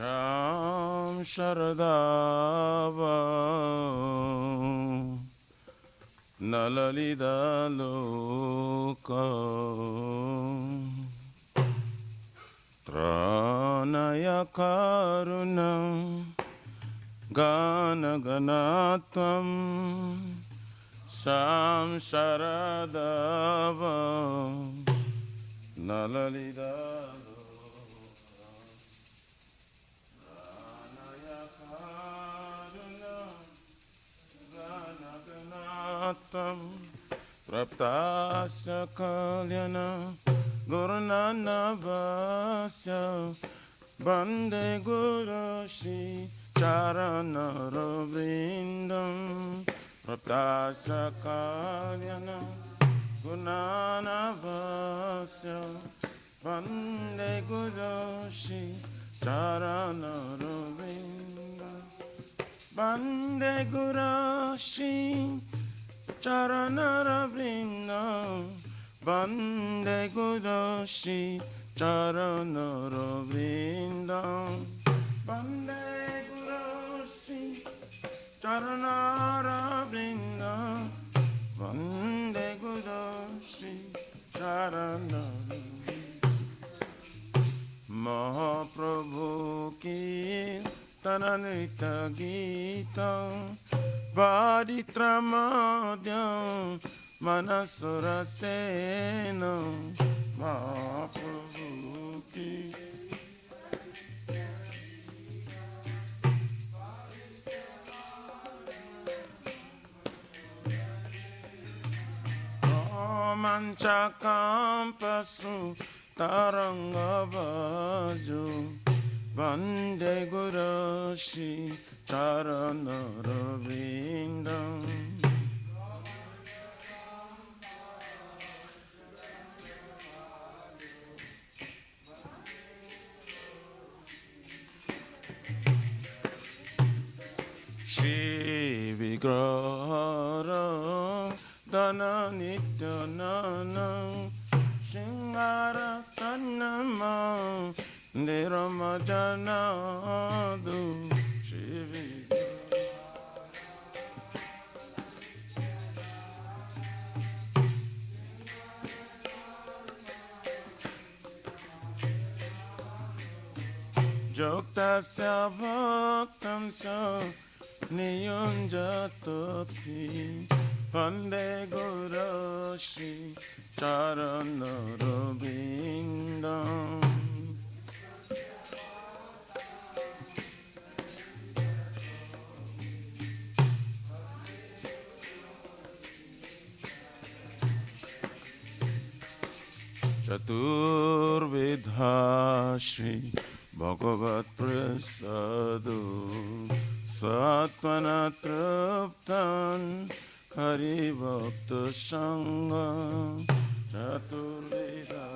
Sham Sharadava Nalalida Loka Tranaya Karunam Gana Ganatvam Sham Sharadava Nalalida Praptasya Kalyana Gurunana Vasya Bande Guru Shri Charana Ravindam Praptasya Kalyana Gurunana Vasya Bande Guru Shri Charana Ravindam Bande Guru Shri Charanaravinda Bande Guru Shri Charanaravinda Bande Guru Shri Charanaravinda Bande Guru Shri Charanaravinda Mahaprabhu ki Tananita Gita Varitramadhyam Manasura Sena Mahaprabhu ki Manchakampasu Taranga Baju Vande Guru Shri Charanaravinda Shri Vigrahara Dana Nityanana Shingara Tanama Niramajanadu Shri Joktasya Bhaktamsa Niyunjatopi Vande Guru Shri Charanarabindam Chaturvidha Shri Bhagavat Prasadu Satvana Traptan Hari Bhakta Sangha Chaturvidha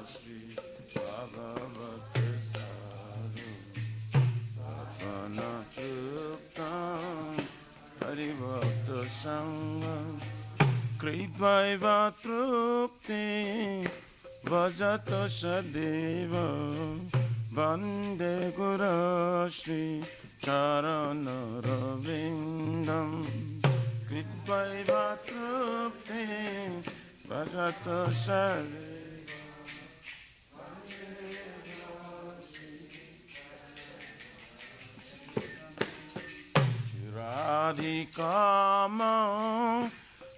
Shri Bhagavat Prasadu Satvana Traptan Hari Bhakta Sangha Kritvaiva Trupti Vajata Sadeva Vande Guru Shri Charanarabindam Kritvaiva Trupti Vajata Sadeva Radhikama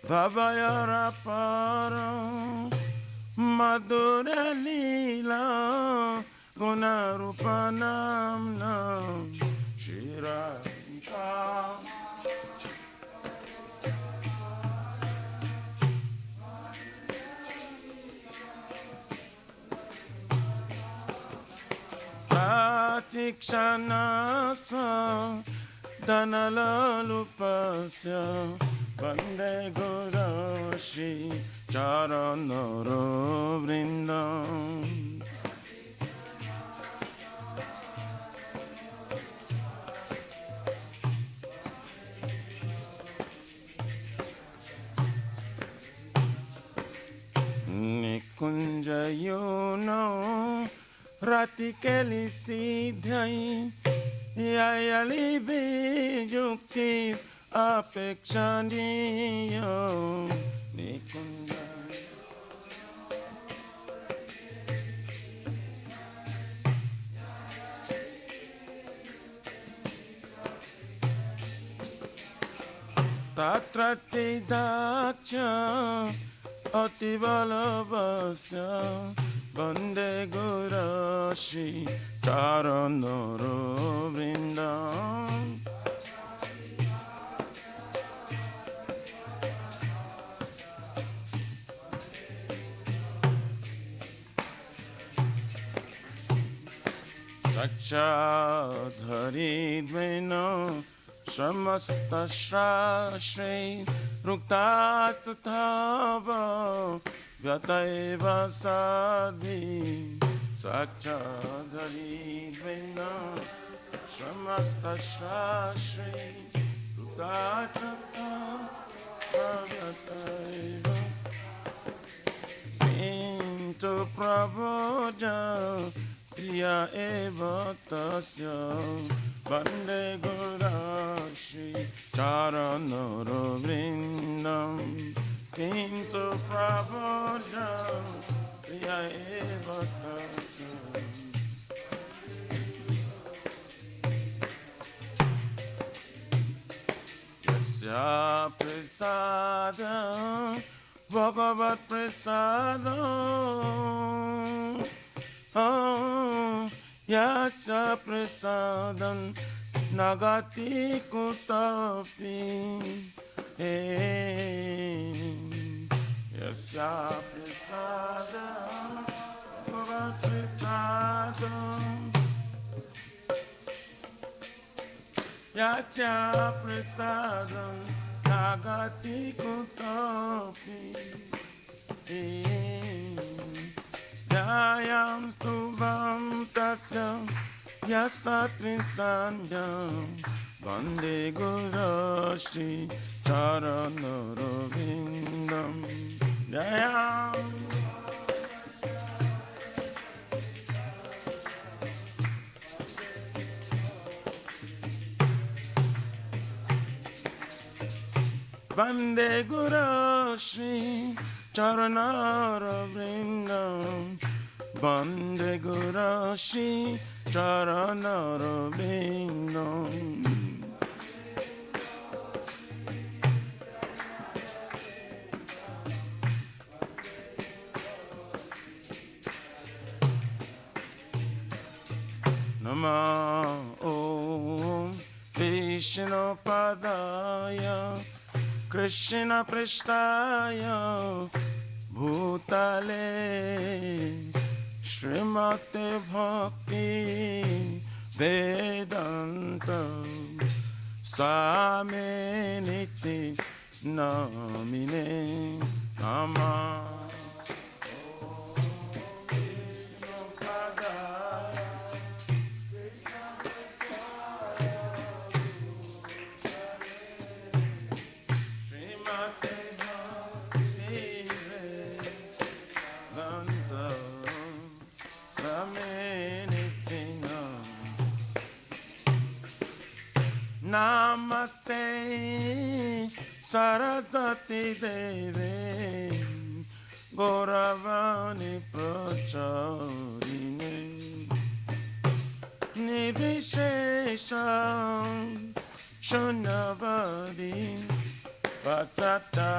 Bhavayarapara Madhura Leela Gunarupanamna Shiraka Pratikshana Dhanalalupasya Vande Guru Shri Charanaravrindam Nikunjayono Ratikeli Siddhai Yayali Yukti Apekshaniyo Nikunda Tatrati Daksha Ativalavasya Vande Gurashi Charanoro Vrindam Sakshadhari Dveno Samasta Shashri Ruktastatava Vyataiva Sadhi Sakshadhari Dvena Samasta Shashri Ruktastatava Vyataiva Into Prabodha Priya eva tasya Vande Gurashi Charanoro Vrindam Kintu Prabodha Priya eva tasya Yasya Prasada Bhagavat Prasada Yasya prasadam nagati kutapi Yasya prasadam prasadam Yasya prasadam nagati kutapi Jayam stubham tasya yasatrisanyam Vande Gurashi Charanarvindam Jayam Vande Gurashi Charanarvindam Vande Gurashi Charanarvindam Namah Om Vishnu Padaya Krishna Prishtaya Bhutale Srimate Bhakti Vedanta Sameniti Namine Nama Namaste Saraswati Deve Gauravani Pracharine Nirvishesham Shunyavadi Vatata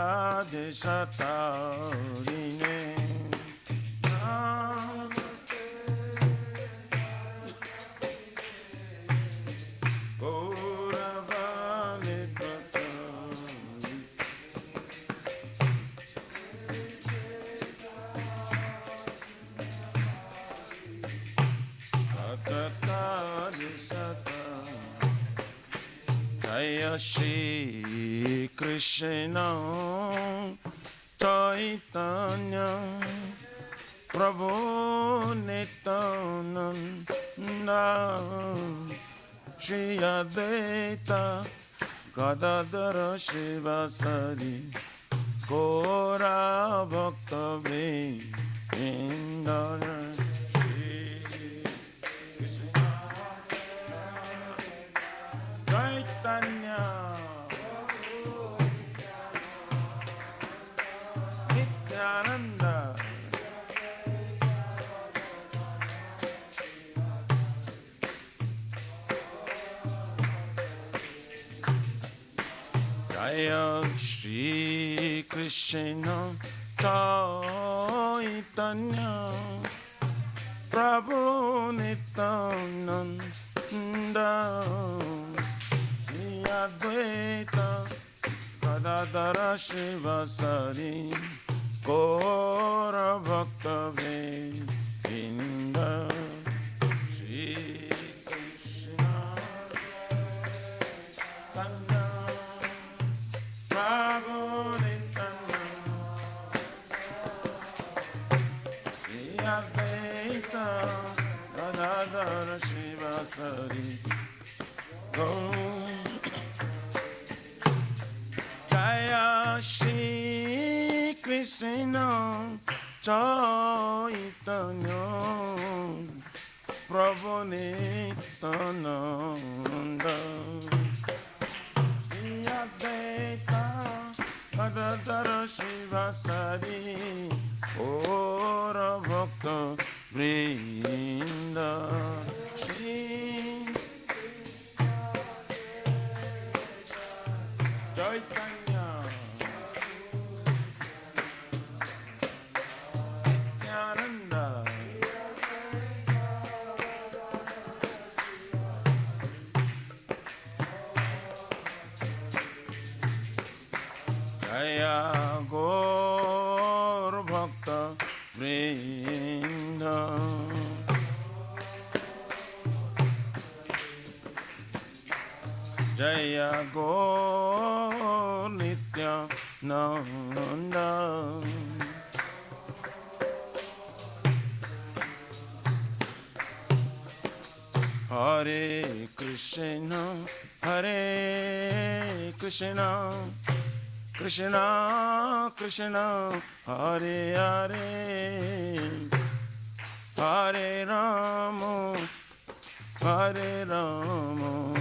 Deshatarine Jaya Shri Krishna Chaitanya Prabhu Nityananda Shri Advaita Gadadhara Shivasari Gora Bhakta Vrinda Shri Nityananda. Jaya Shri Krishna Chaitanya Prabhu Nityananda Shri Advaita Gadadara Shivasari Gaura Bhakta Vrinda Shri Krishna Chaitanya Prabhu Nityananda Shri Advaita Gadadara Shivasari Jaya Shri Krishna Chaitanya Prabhu Nityananda Shri Advaita Gadadara Shivasari Gaura Bhakta Vrinda Shri Chaitanya Nityananda Jaya Gaur Bhakta Vrinda Jaya Gaur Nityananda Hare Krishna Hare Krishna Krishna Krishna Hare Hare Hare Rama Hare Rama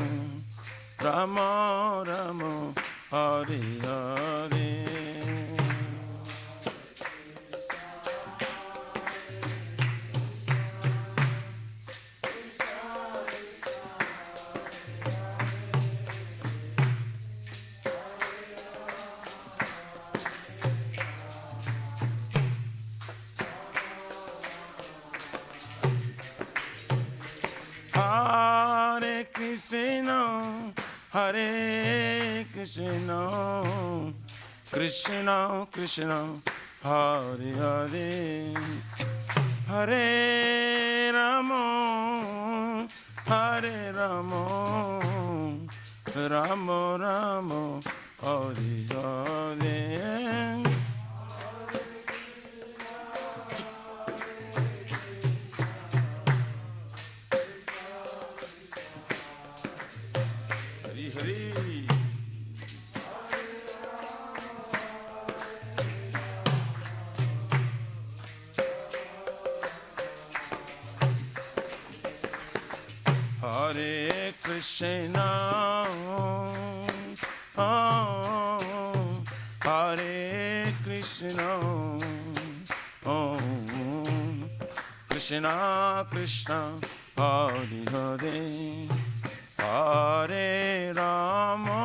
Rama Rama Hare Hare Hare Krishna Hare Krishna Krishna Krishna Hare Hare Hare Rama Hare Rama Rama Rama Hare Hare Hare Krishna Hare Krishna Krishna Krishna Hare Hare Hare Rama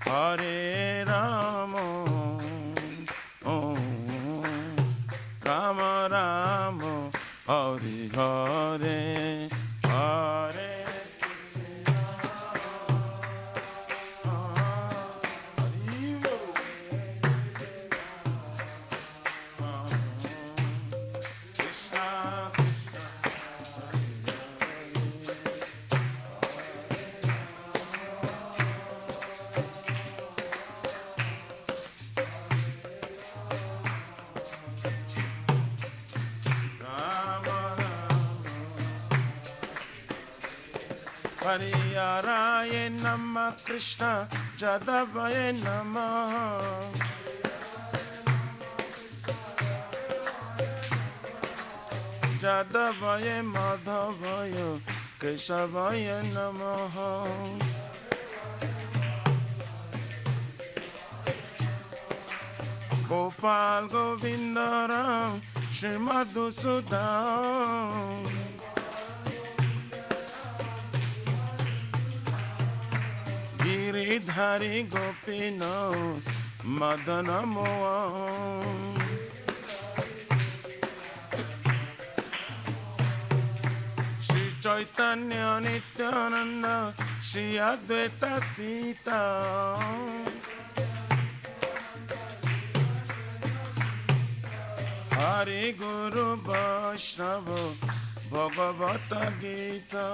Hare Rama Rama Rama Hare Hare Hare Hariyaraye Namah Krishna Jadavaye Namah Jadavaye Madhavaye Keshavaya Namah Gopal Govinda Ram Shri Madhusudan Giridhari Gopino Madana Mohan Shri Chaitanya Nityananda Shri Advaita Sita Hari Guru Vaishnava Bhagavata Gita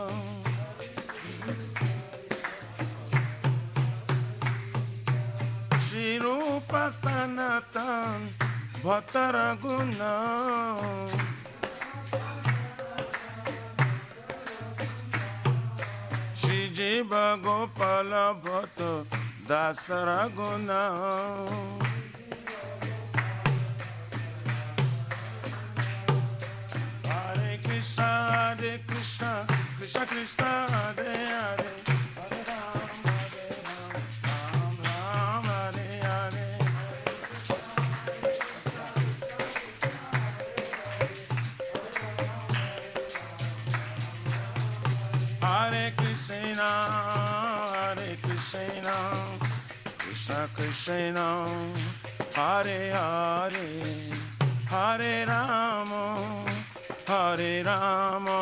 Shri Rupa Sanatan Bhattaraguna Shri Jiva Gopala Bhatta Dasaraguna Hare Krishna, Krishna Krishna, Hare Hare Hare Ram, Ram, Hare Hare Hare Krishna, Krishna Krishna, Hare Hare Hare Rama,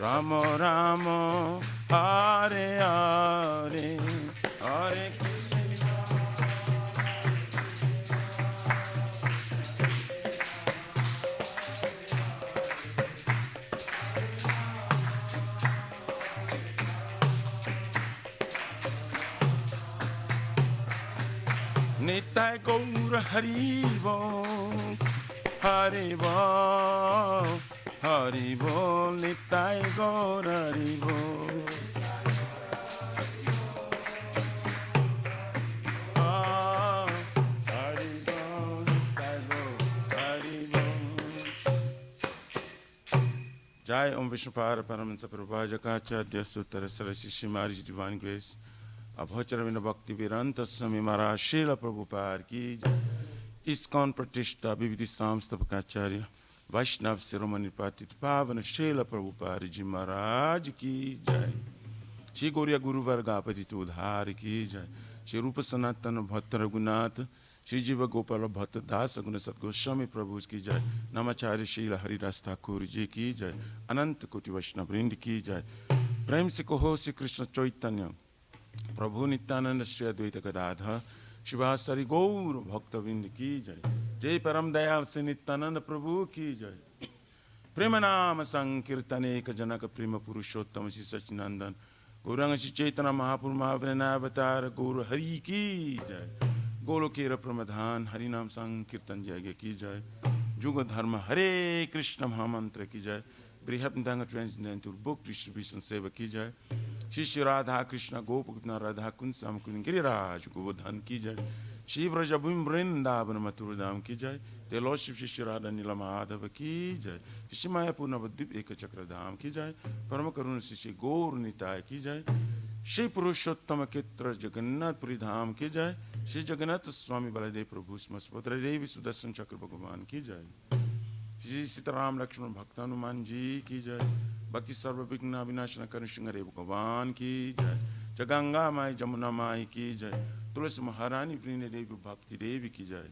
Rama Rama, Hare Hare, Hare Krishna. Nitai Gaura Haribo, Haribo, Haribo, Nitai Gaura Haribo. Haribo, Nitai Gaura Haribo. Jai Om Vishnupada Paramahansa Prabhupada Jakacharya Sutara Sarasi Shimari Divine Grace. Abhachara Vina Bhakti Viranta Swami Maharaj Srila Prabhupada ki jai. ISKCON Pratishta Vividi Samstapakacharya Vaishnav Siromani Patit Pavana Srila Prabhupada Ji Maharaj ki jai. Shri Gauriya Guru Varga Patitu Udhar ki jai. Shri Rupa Sanatana Bhatta Raghunath Shri Jiva Gopala Bhatta Dasa Guna Sat Goswami Prabhu ki jai. Namacharya Srila Haridas Thakur ji ki jai. Ananta Koti Vaishnav Vrind ki jai. Prem se Koho Sri Krishna Chaitanya Prabhu Nityananda Shri Advaita Gadadhar Shivasari Gaur Bhaktavind ki jai. Jai Param Dayal Se Nityananda Prabhu ki jai. Premanama Sankirtane Ka Janaka Prema Purushottama Shri Sachinandan Gauranga Shri Chaitanya Mahapur Mahavrana Avatar Gaur Hari ki jai. Golokera Pramadhan Harinam Sankirtan Jagya ki jai. Juga Dharma Hare Krishna Mahamantra ki jai. Brihapndanga Transcendental Book Distribution Seva ki jai. Shri Radha Krishna Gopakutna Radha Kunsam Kun Giriraj Govardhan ki jai. Shri Brajabhum Vrindavan Mathurdham ki jai. The Lordship Shri Radha Nila Madhava ki jai. Shri Mayapur Navadvip Eka Chakradham ki jai. Parama Karuna Shri Gaur Nitai ki jai. Shri Purushottama Ketra Jagannath Puri Dham ki jai. Shri Jagannath Swami Baladev Prabhu Smasputra Devi Sudarshan Chakra Bhagavan ki jai. Shri Sitaram Lakshman Bhaktanuman ji ki jai. Bhakti Sarva Vigna Vinashana Karan Shingare Bhagavan ki jai. Jaganga Mai Jamuna Mai ki jai. Tulasi Maharani Vrine Devi Bhakti Devi ki jai.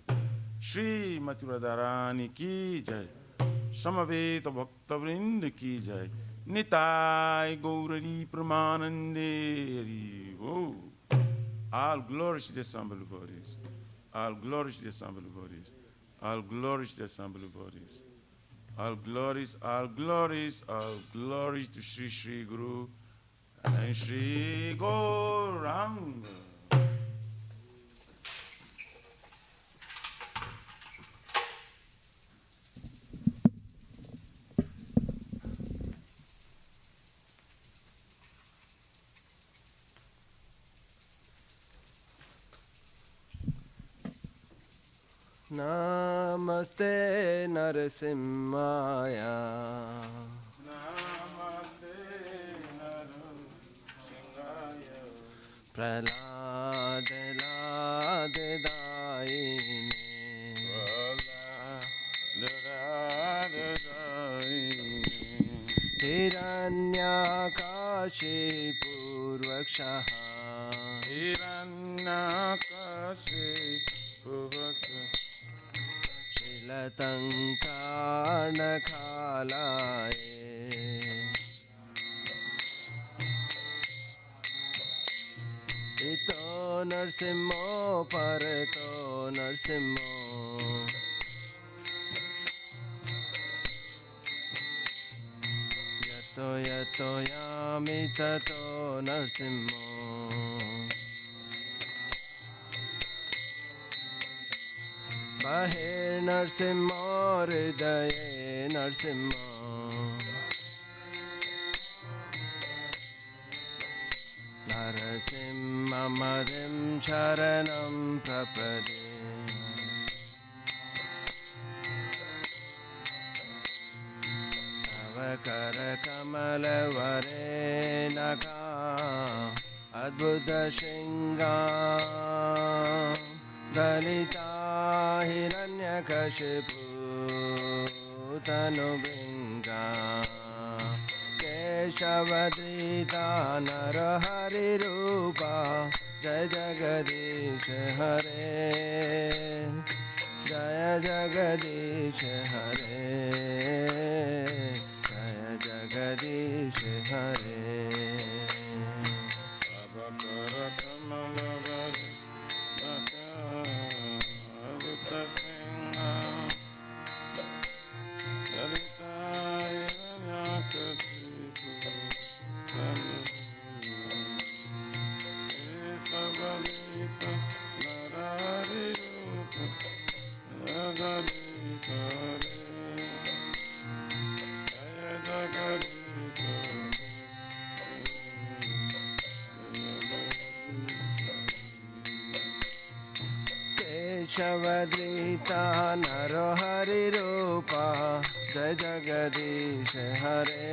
Shri Mathuradharani ki jai. Samaveta Bhakta Vrinda ki jai. Nitai Gaurari Pramanande. Whoa. All glory to the assembled bodies. All glory to the assembled bodies. All glory to the assembled bodies. All glories, all glories, all glories to Shri Shri Guru and Shri Gauranga. Namaste Narasimhaya. Namaste Narasimhaya. Prahlad Lad Daine. Hiranyakashipuर्वक्षः Shilatankarnakhalaye Ito narsimho parato narsimho Yato yato yami tato narsimho Bahir narsimho hridaye narsimho Narasimhamadim sharanam prapade Tavakara kamalavare naka Adbhuta shringa Dalita hiranyakashipu tanubringa Keshavadrita narahari rupa Jai Jagadish Hare Jaya Jagadish Hare Jaya Jagadish Hare Keshavadrita narohari rupa Jai Jagadish Hare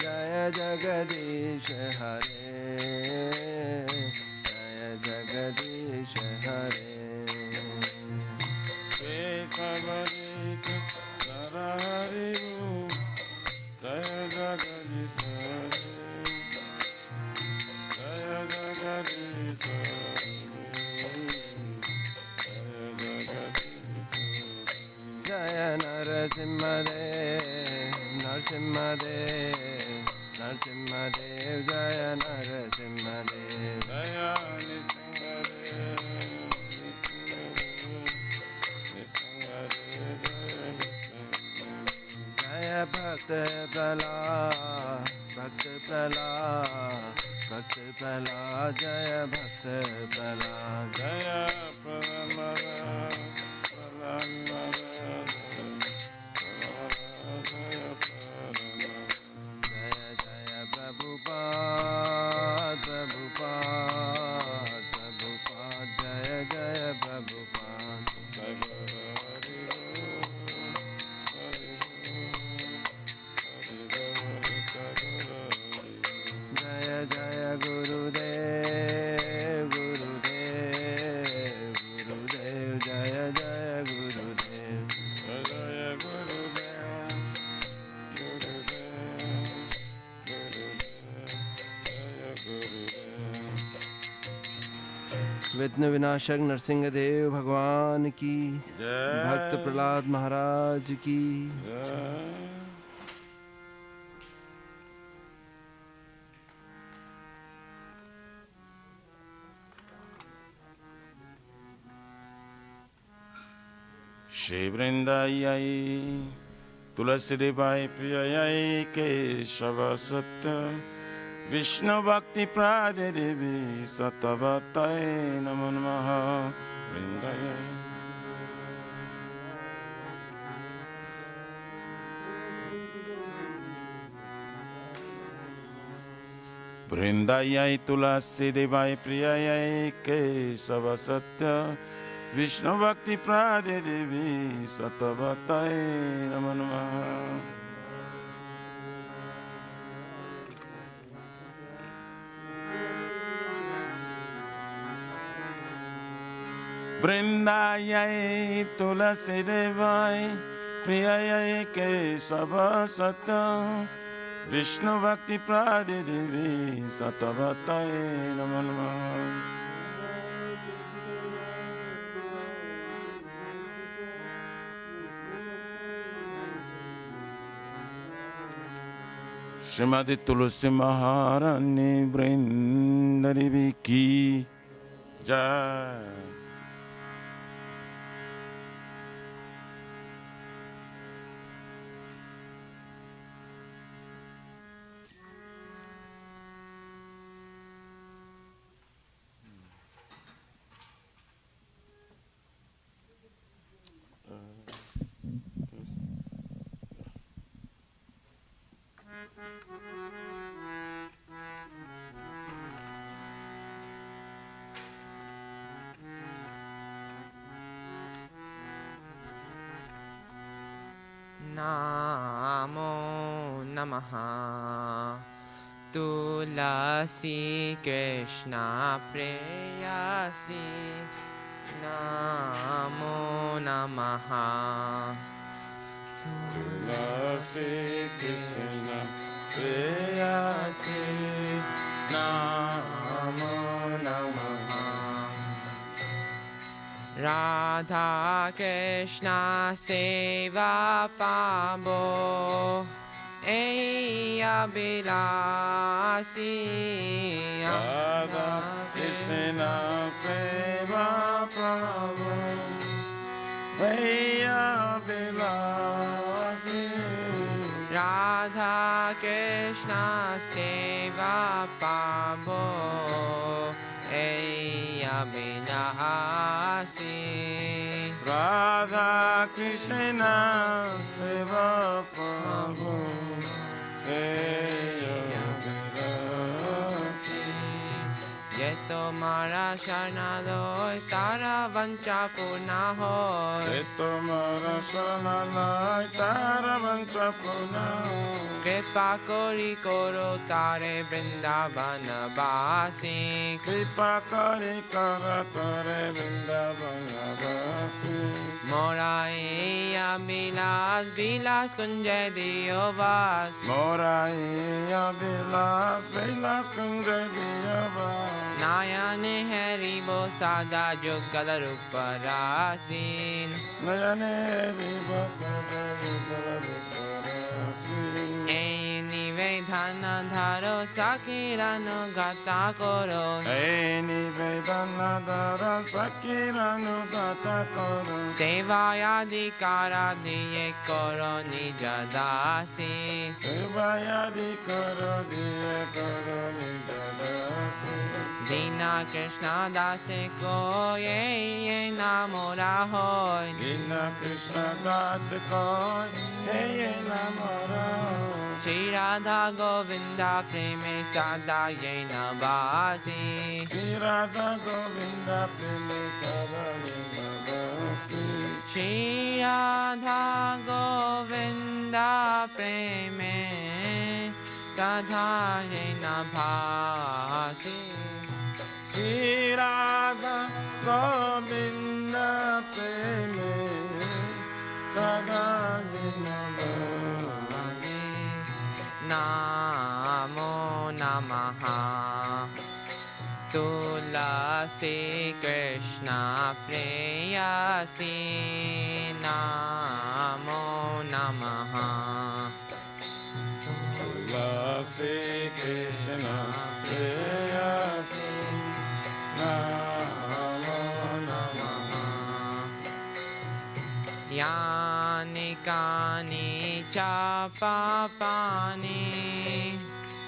Jaya Jagadish Hare Jaya Jagadish Hare Keshavadrita narohari rupa Jaya Jagadish Hare Jaya Jagadish Jaya Narasimhadev, Narasimhadev, Narasimhadev, Jaya Narasimhadev, Jaya Jaya Bhakta Prahlad, Bhakta Prahlad, Bhakta Prahlad, Jaya Bhakta Prahlad, Jaya Prahlad. Jaya Jaya Prabhupada, Prabhupada, Prabhupada, Jaya Jaya Prabhupada, Jaya Jaya Gurudev, Gurudev, Gurudev, Jaya Jaya Gurudev, Jaya Gurudev, Jaya Gurudev. विघ्न विनाशक नरसिंह देव भगवान की जय। भक्त प्रहलाद महाराज की Shri Vrindayai Tulasi Devai Priyayai Keshava Satya Vishnu Bhakti Prade Devi Satavatai Namo Namaha Vrindayai Vrindayai Tulasi Devai Priyayai Keshava Satya Vishnu Bhakti Prade Devi Satavatai Namo Namaha Vrindayai Tulasi Devai Priyayai Keshava Satya Vishnu Bhakti Pradi Devi Satavataye Namo Namo. Srimati Tulsi Maharani Vrindadevi Ki Jai. Namo Namaha Tulasi Krishna Preyasi Namo Namaha Tulasi Krishna Preyasi Namo Namaha. Radha Krishna Seva Pabo Eya Bilasi Radha Krishna Seva Prabhu Eya Bilasi. Radha Krishna Seva Pabo Eya Bilasi Radha Krishna Seva Prabhu Eya Bilasi. Yeto Mara Sharna Loy Tara Vancha Purna Hoy Eto Mara Sharna Loy Tara Vancha Purna Hoy. Kripa Kori Koro Tare Vrindavana Basi Kripa Kari Kara Tare Vrindavana Vasi. Mora Eya Bilas Bilas Kunjay Diyovas Moraiya Vilas Vilas Kunja Diyavas. Nayane Haribo Sada Jugala Rupa Rasin Nayane Vivasada Vivara Viparasi. E Nivedhana Dharo Sakirano Gata Koro Aini Vedana Dara Sakiranu Gata Koro. Sevayadi Kara Diye Koro Nijadasi Sevayadi Karo Diye Karo Nijadasi. Dina Krishna Dase Ko Ye Namora Hoy Dina Krishna Das Koi Ye Namara. Shri Radha Govinda Preme Sada Ye Navasi Shri Radha Govinda Preme Sada Ye Navasi. Shri Radha Govinda Preme Sada Ye Navasi Shri Radha Govinda Preme Sada Ye Navasi. Namo Namaha Tulasi Krishna Preyasi Namo Namaha Tulasi Krishna Preyasi Namo Namaha. Yani Kani Cha Papani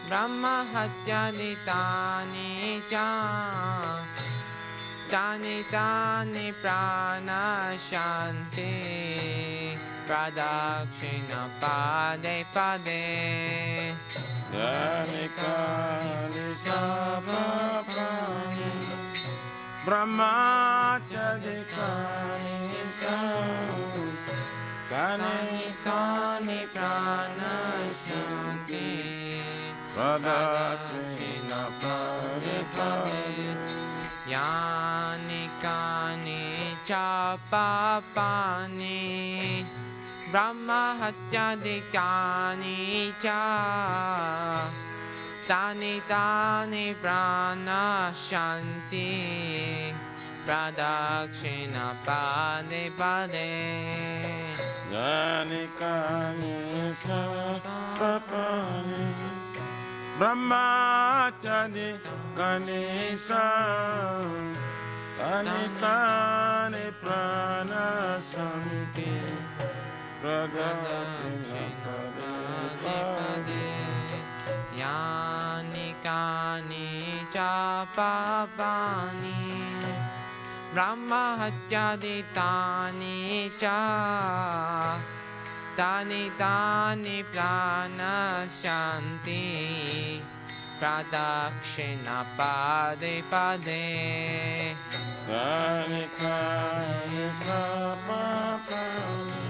Brahma Hatya Ditani Cha Tani Tani Prana Shanti Pradakshina Pade Pade Yanikani Sabapani Brahma Jadikani Kani Kani Prana Shanti Pradakshina Pade Pade. Yani Kani Cha Papani Brahmahatyadikani cha Tani tani pranashanti Pradakshina pade pade Jani kani sapapani Brahmachari Ganesha Tani kani pranasanti Pradakshina pade Yani kani cha papani Brahma hatyaditani cha Tani tani pranashanti Pradakshina pade pade Tani kani sapapani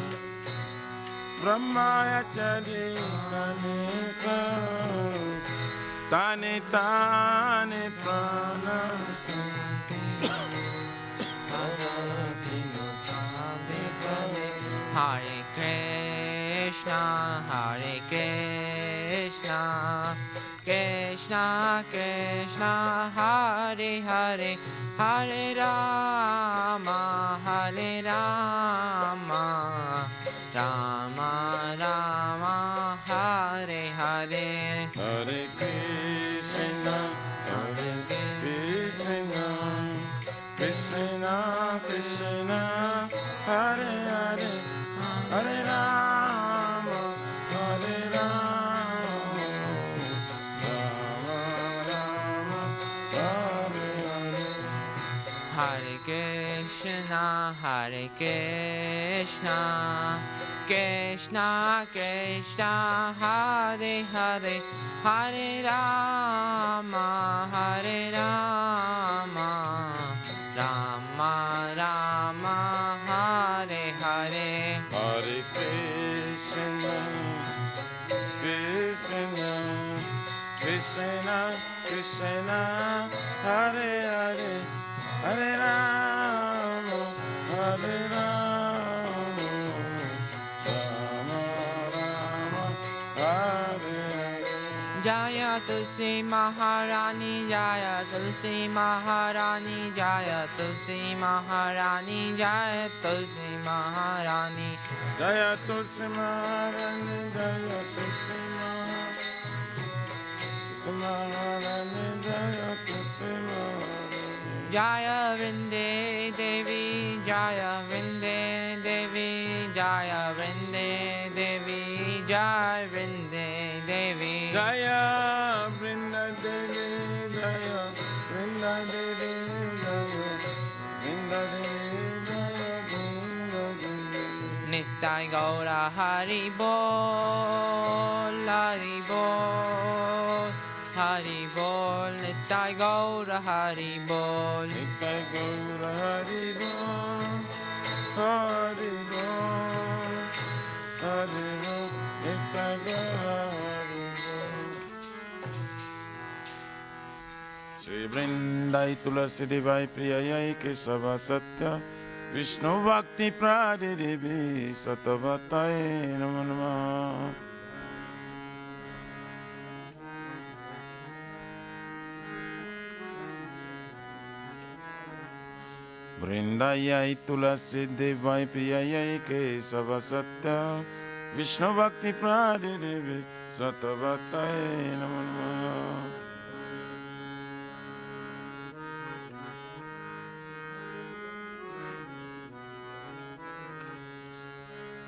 Brahmachari Ganesha Tani tani pranasanti Hare Krishna, Hare Krishna, Krishna Krishna, Hare Hare, Hare Rama, Hare Rama, Rama Rama, Hare Hare, Hare Krishna, Hare Krishna, Krishna Krishna, Hare Hare, Hare Rama, Hare Rama, Rama Rama, Hare Hare. Hare Krishna, Hare Krishna, Krishna Krishna, Hare Hare, Hare Rama, Hare Rama, Rama Rama, Hare Hare. Hare Krishna, Krishna, Krishna Krishna, Hare Hare, Hare Rama, Hare Rama, Rama Rama, Hare Hare. Jaya Tulsi Maharani, Jaya Tulsi Maharani, Jaya Tulsi Maharani, Jaya Tulsi Maharani. Jaya Tulsi Maharani, Jaya Tulsi Maharani, Jaya Tulsi Maharani. Jaya Vrinde Devi, Jaya Vrinde Devi, Jaya Vrinde Devi, Jaya Vrinde Devi. Jaya Vrinda Devi, Jaya Vrinda Devi, Jaya Vrinda Devi, Jaya Vrinda Devi. Nittai Gaura Hari Bol, Hari Bol, Hari Bol, Nittai Gaura Hari Bol. Nitai Gaura Hari Bol, Hari Bol, Hari Bol, Nitai Gaura Hari Bol. Shri Vrindai Tulasi Devai Priyayai Kesava Satya Vishnu Bhakti Prade Devi Satavatai Namo Namah. Vrindayai Tulasi Devai Priyayai Kesava Satya Vishnu Bhakti Prade Devi Satavatai Namo Namah.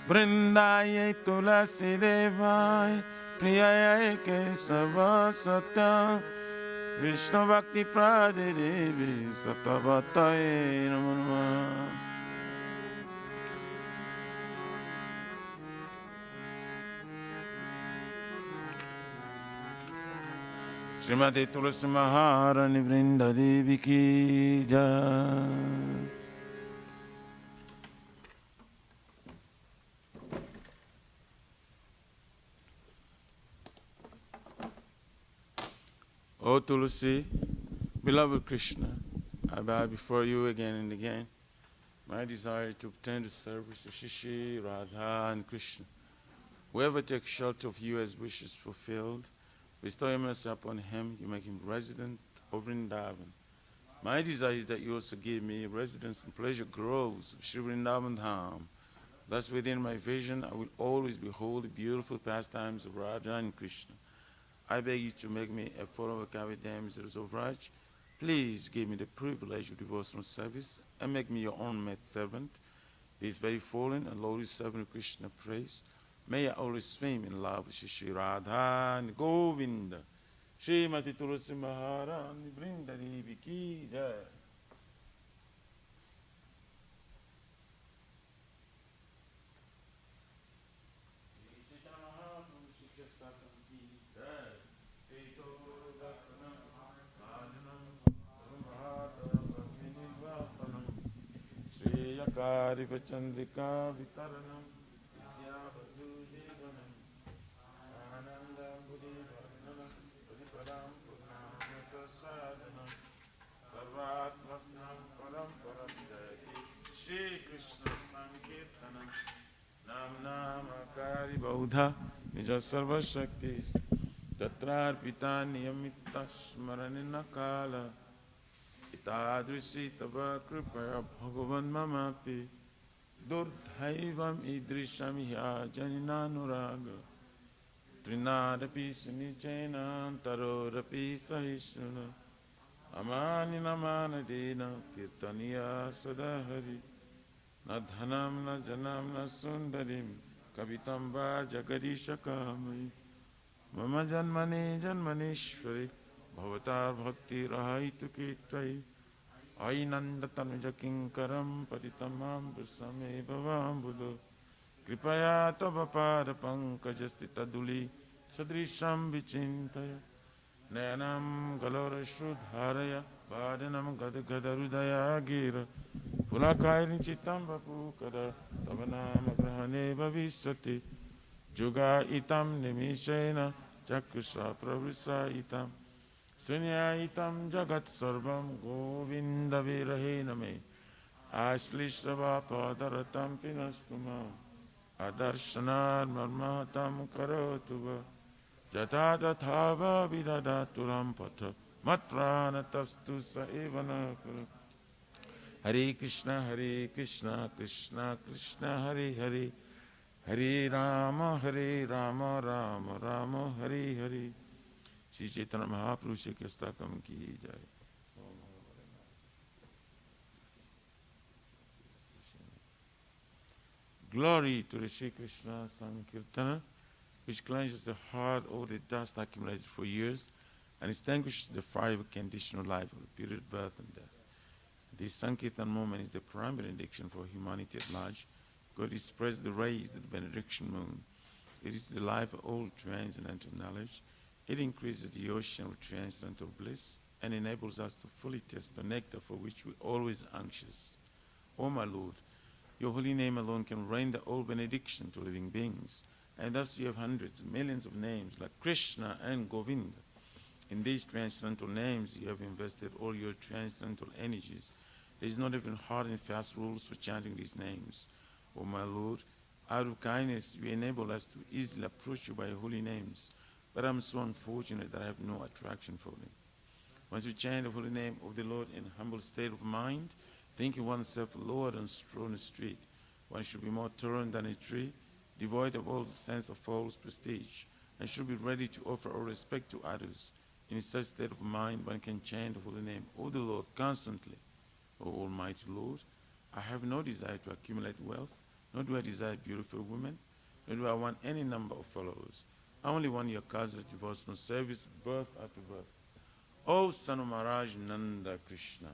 Vrindayai Tulasi Devai Priyayai Kesava Satya Vishnu Bhakti Prade Devi Satavatai Namo Namah. Srimati Tulasi Maharani Vrinda Devi Ki Jai. O Tulasi, beloved Krishna, I bow before you again and again My desire to obtain the service of Shishi, Radha, and Krishna. Whoever takes shelter of you as wishes fulfilled, bestow your mercy upon him, you make him resident of Vrindavan. My desire is that you also give me residence and pleasure groves of Sri Vrindavan Dham. Thus within my vision I will always behold the beautiful pastimes of Radha and Krishna. I beg you to make me a follower of Kavadams of Raj. Please give me the privilege of devotional service and make me your own maid servant. This very fallen and lowly servant of Krishna praise. May I always swim in love with Shri Radha and Govinda. Srimati Tulasi Maharani Vrinda Devi Ki Jai. Shri Chandrika Vitaranam Vidyavadu Jivanam Ananda Buddhi Varnanam Padipadam Purnamata Sadhanam Sarvatmasnam Param Param Jayati Shri Krishna Sankirtanam Nam Namakari Baudha Nija Sarva Shaktis Tatrar Pita Niyamita Smaranina Kala Itadrisi Tava Kripaya Bhagavan Mamapi Durdhaivam Idrisham Hya Janinanuraga Trinadapi Sunichena Tarorapi Sahishuna Amani Namanadena Kirtaniya Sadahari Na Dhanam Na Janam Na Sundarim Kavitamba Jagadisha Kamai Mama Janmani Janmanishwari Bhavatar Bhakti Rahaitu Kirtai Ainanda Tanuja Kinkaram Patitamam Brusame Bhavam Buddha Kripaya Tava Pada Pankajastita Duli Sadrisham Vichintaya Nayanam Galora Shrudharaya Badanam Gadagadarudaya Gira Pulakairi Chitam Vapukada Tavanam Grahane Bhavisati Juga Itam Nimishena Chakusha Pravisa Itam Sunyaitam Jagat Sarvam Govinda Virahena Me Ashlishava Padaratam Pinastuma Adarshanar Marmatam Karotuva Jatadathava Vidadaturam Pata Matranatastu Saevanakara Hare Krishna Krishna Krishna Hare Hare Hare Rama Rama Rama Hare Hare Shri Chaitanya Mahaprabhu Shri Kestakam Ki Jai. Glory to the Shri Krishna Sankirtana, which cleanses the heart of the dust accumulated for years and extinguishes the fire of conditional life of the period of birth and death. This Sankirtan moment is the primary benediction for humanity at large. God spreads the rays of the benediction moon. It is the life of all transcendental knowledge. It increases the ocean of transcendental bliss and enables us to fully taste the nectar for which we're always anxious. O my Lord, your holy name alone can render all benediction to living beings, and thus you have hundreds, millions of names like Krishna and Govinda. In these transcendental names, you have invested all your transcendental energies. There is not even hard and fast rules for chanting these names. O my Lord, out of kindness, you enable us to easily approach you by your holy names. But I'm so unfortunate that I have no attraction for them. Once you chant the holy name of the Lord in a humble state of mind, thinking oneself lower than straw on the street, one should be more tolerant than a tree, devoid of all sense of false prestige, and should be ready to offer all respect to others. In such state of mind, one can chant the holy name of the Lord constantly. O Almighty Lord, I have no desire to accumulate wealth, nor do I desire beautiful women, nor do I want any number of followers. I only want your cause of devotional service, birth after birth. O son of Maharaj Nanda Krishna,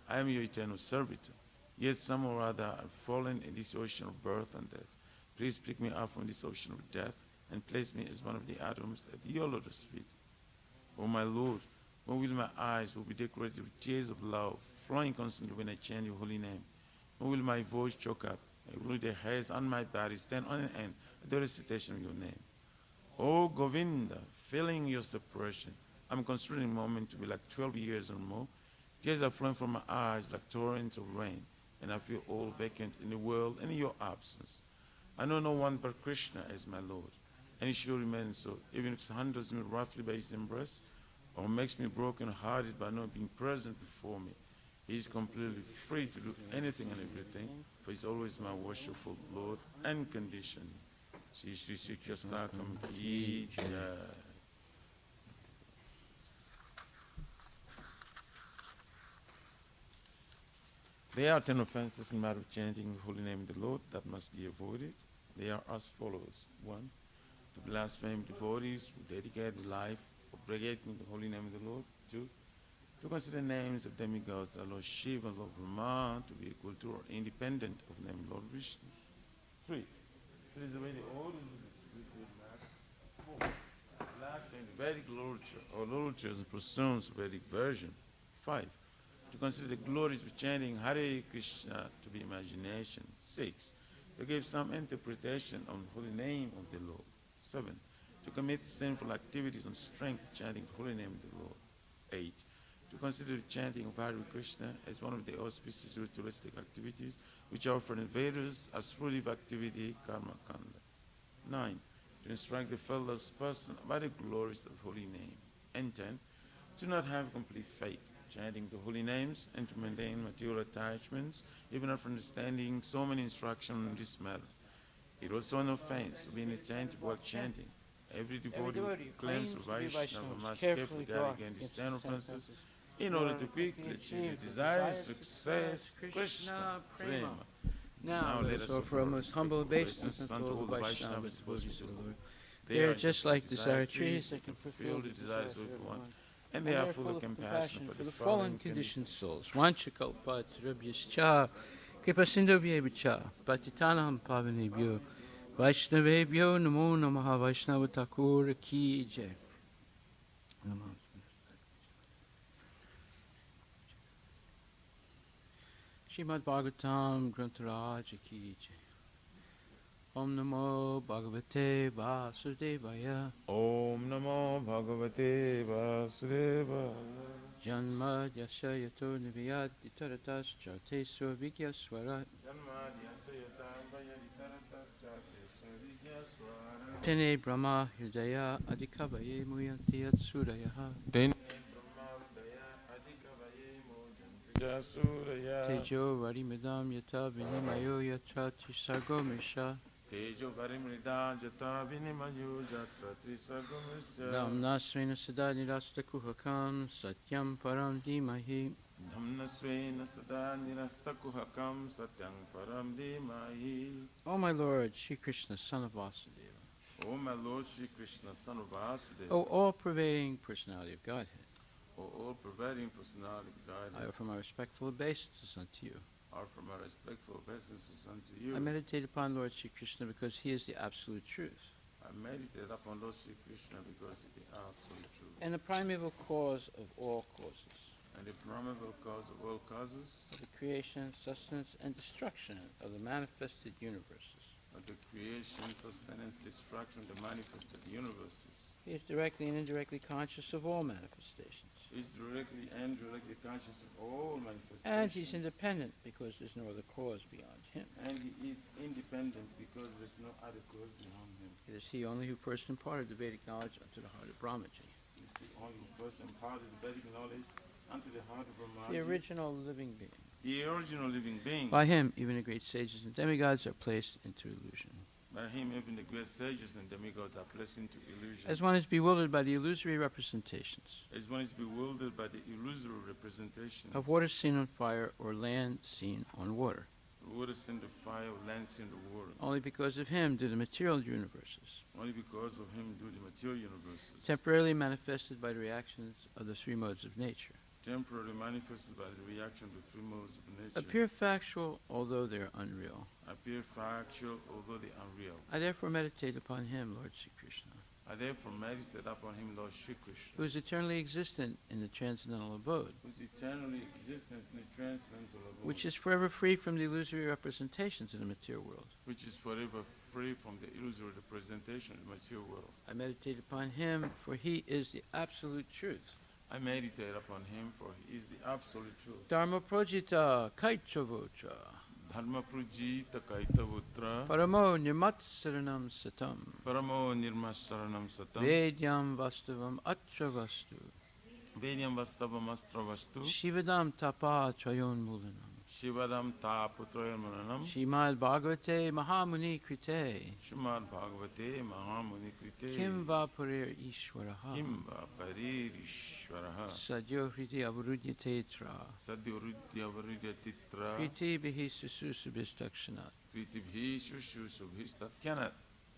I am your eternal servitor. Yet some or other have fallen in this ocean of birth and death. Please pick me up from this ocean of death and place me as one of the atoms at your lotus feet. O my Lord, when will my eyes will be decorated with tears of love, flowing constantly when I chant your holy name? When will my voice choke up? When will the hairs on my body stand on end at the recitation of your name? O Govinda, feeling your separation, I'm considering the moment to be like 12 years or more. Tears are flowing from my eyes like torrents of rain. and I feel all vacant in the world and in your absence. I know no one but Krishna as my Lord, and he shall remain so, even if he handles me roughly by his embrace, or makes me broken-hearted by not being present before me. He is completely free to do anything and everything, for he is always my worshipful Lord and condition. Shri Shri Shri Krishtakam Ki Jai. There are 10 offenses in matter of chanting the holy name of the Lord that must be avoided. They are as follows. 1. To blaspheme devotees who dedicate their life propagating the holy name of the Lord. 2. To consider names of demigods, our Lord Shiva and Lord Brahma, to be equal to or independent of the name of Lord Vishnu. 3. It is the way the orders of the spiritual mass. 4. Blaspheme the Vedic literature or literatures and pursuits of Vedic version. 5. To consider the glories of chanting Hare Krishna to be imagination. 6. To give some interpretation on the holy name of the Lord. 7. To commit sinful activities on strength chanting the holy name of the Lord. 8. To consider the chanting of Hare Krishna as one of the auspicious ritualistic activities which are offered in Vedas as fruitive activity, karma kanda. 9. To instruct the fellows person about the glories of holy name. And 10. To not have complete faith, chanting the holy names, and to maintain material attachments, even after understanding so many instructions in this matter. It was an offense to be inattentive while chanting. Every devotee who claims to be Vaishnava must carefully guard against 10 offenses in order to quickly achieve the desired success, Krishna Prema. Now let us offer our most humble obeisance unto all the Vaishnavas devotees of the Lord. They are just like desire trees that can fulfill the desires of everyone, and they are full of compassion for the fallen conditioned souls. Vanchakalpatarabhyascha kripasindhubhyevacha patitanam pavanebhyo Vaishnavebhyo namo namaha Vaishnava Thakur ki jai. Srimad Bhagavatam Grantaraj ki jai. Om Namo Bhagavate Vasudevaya. Om Namo Bhagavate Vasudevaya. Janma Yasya Yato Niviyad Ditaratas Jate Swavikya Swara. Tene Brahma Hridaya Adikavaye Muyanti Yatsurayaha. Tejo Varimidam Yata Vinimayo Yatra Tisargo Misha. Tejo Varimidam Yata Vinimayo Yatra Tisargo Misha. Damnasvena Sada Nirasta Kuhakam Satyam Param Dimahi. Dhamnasvena Sada Nirasta Kuhakam Satyam Param Dimahi. O my Lord, Shri Krishna, son of Vasudeva. O my Lord Shri Krishna, son of Vasudeva. O all-pervading personality of Godhead. O all-pervading personality of Godhead. I offer my respectful obeisances unto you. Offer my respectful obeisances unto you. I meditate upon Lord Shri Krishna because he is the absolute truth. I meditate upon Lord Shri Krishna because he is the absolute truth. And the primeval cause of all causes. And the primeval cause of all causes. Of the creation, sustenance, and destruction of the manifested universes. Of the creation, sustenance, destruction of the manifested universes. He is directly and indirectly conscious of all manifestations. He is directly and indirectly conscious of all manifestations. And he's independent because there's no other cause beyond him. And he is independent because there's no other cause beyond him. It is he only who first imparted the Vedic knowledge unto the heart of Brahmaji. He is the only person imparted the Vedic knowledge unto the heart of Brahmaji. The original living being. The original living being. By him, even the great sages and demigods are placed into illusion. By him, even the great sages and demigods are placed into illusion. As one is bewildered by the illusory representations As one is bewildered by the illusory representation of water seen on fire or land seen on water. Water seen the fire, land seen the water. Only because of him do the material universes, Only because of him do the material universes, temporarily manifested by the reactions of the three modes of nature, temporarily manifested by the reaction of the three modes of nature, appear factual although they are unreal. appear factual, although they are unreal. I therefore meditate upon him, Lord Sri Krishna, I therefore meditate upon him, Lord Shri who Krishna, is eternally existent in the transcendental abode, whose eternally existence in the transcendental abode, which is forever free from the illusory representations of the material world. which is forever free from the illusory representation of the material world. I meditate upon him, for he is the absolute truth. I meditate upon him, for he is the absolute truth. Dharma projita kaichavocha. Dharma prajita kaitavutra. Paramo nirmatsaranam satam. Paramo nirmasaranam satam. Vedyam vastavam atravastu. Vedyam vastavam astravastu. Shivadam tapa chayon mulanam. Shivadam taputroyamanam. Shrimad Bhagavate Mahamuni Krite. Srimad Bhagavate Mahamuni Krite. Kim va parir Ishwaraha. Kim va parir Ishwaraha. Sadyo Hriti Avarudya Tetra. Sadyo Hriti Avarudya Tetra. Kriti Bihi Sususubhistakshanat. Kriti Bhi Shushu Subhistat Kyanat.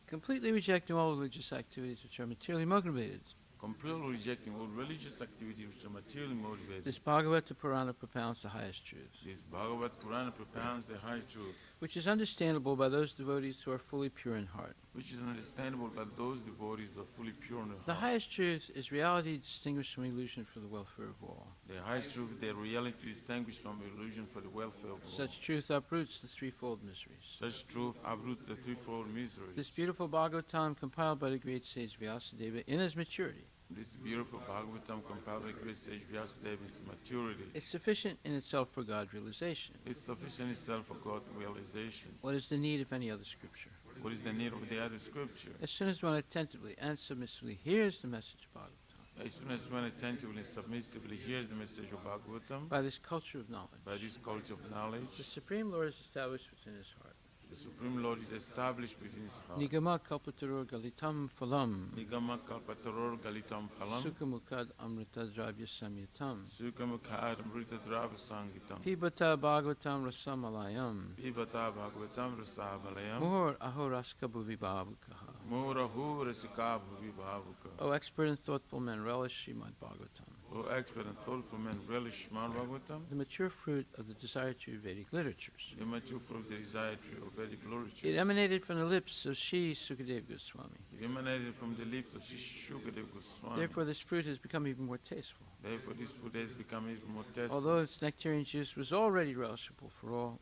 Completely rejecting all religious activities which are materially motivated. Completely rejecting all religious activities which are materially motivated. This Bhagavata Purana propounds the highest truth. This Bhagavad Purana propounds the high truth, Which is understandable by those devotees who are fully pure in heart. which is understandable by those devotees who are fully pure in the The heart. highest truth is reality distinguished from illusion for the welfare of all. The highest truth, their reality distinguished from illusion for the welfare of all. Such truth uproots the threefold miseries. Such truth uproots the threefold miseries. This beautiful Bhagavatam compiled by the great sage Vyasadeva in his maturity This beautiful Bhagavatam compiled by great sage Vyasadeva's maturity is sufficient in itself for God realization. is sufficient itself for God realization. What is the need of any other scripture? What is the need of the other scripture? As soon as one attentively and submissively hears the message of Bhagavatam, As soon as one attentively and submissively hears the message of Bhagavatam, by this culture of knowledge, by this culture of knowledge, the Supreme Lord is established within his heart. the Supreme Lord is established within his heart. Nigama kalpataror galitam phalam, Nigama kalpataror galitam phalam. sukhamukad amrita dravya samyatam, Sukamukhad amrita drava sangitam. pibata Bhagavatam rasamalayam, Pibata bhagavatam rasavalayam. mur ahoraska bhuvibhavukaha. Murahu rasika bhavuka. O expert and thoughtful men, relish Srimad Bhagavatam, O expert and thoughtful men relish Srimad Bhagavatam, the mature fruit of the desired true Vedic literatures. the mature fruit of the desired tree of Vedic literature. It emanated from the lips of Sri Sukadeva Goswami. It emanated from the lips of Shukadev Goswami. Therefore, this fruit has become even more tasteful. Therefore, this food has become even more tasteful. Although its nectarian juice was already relishable for all,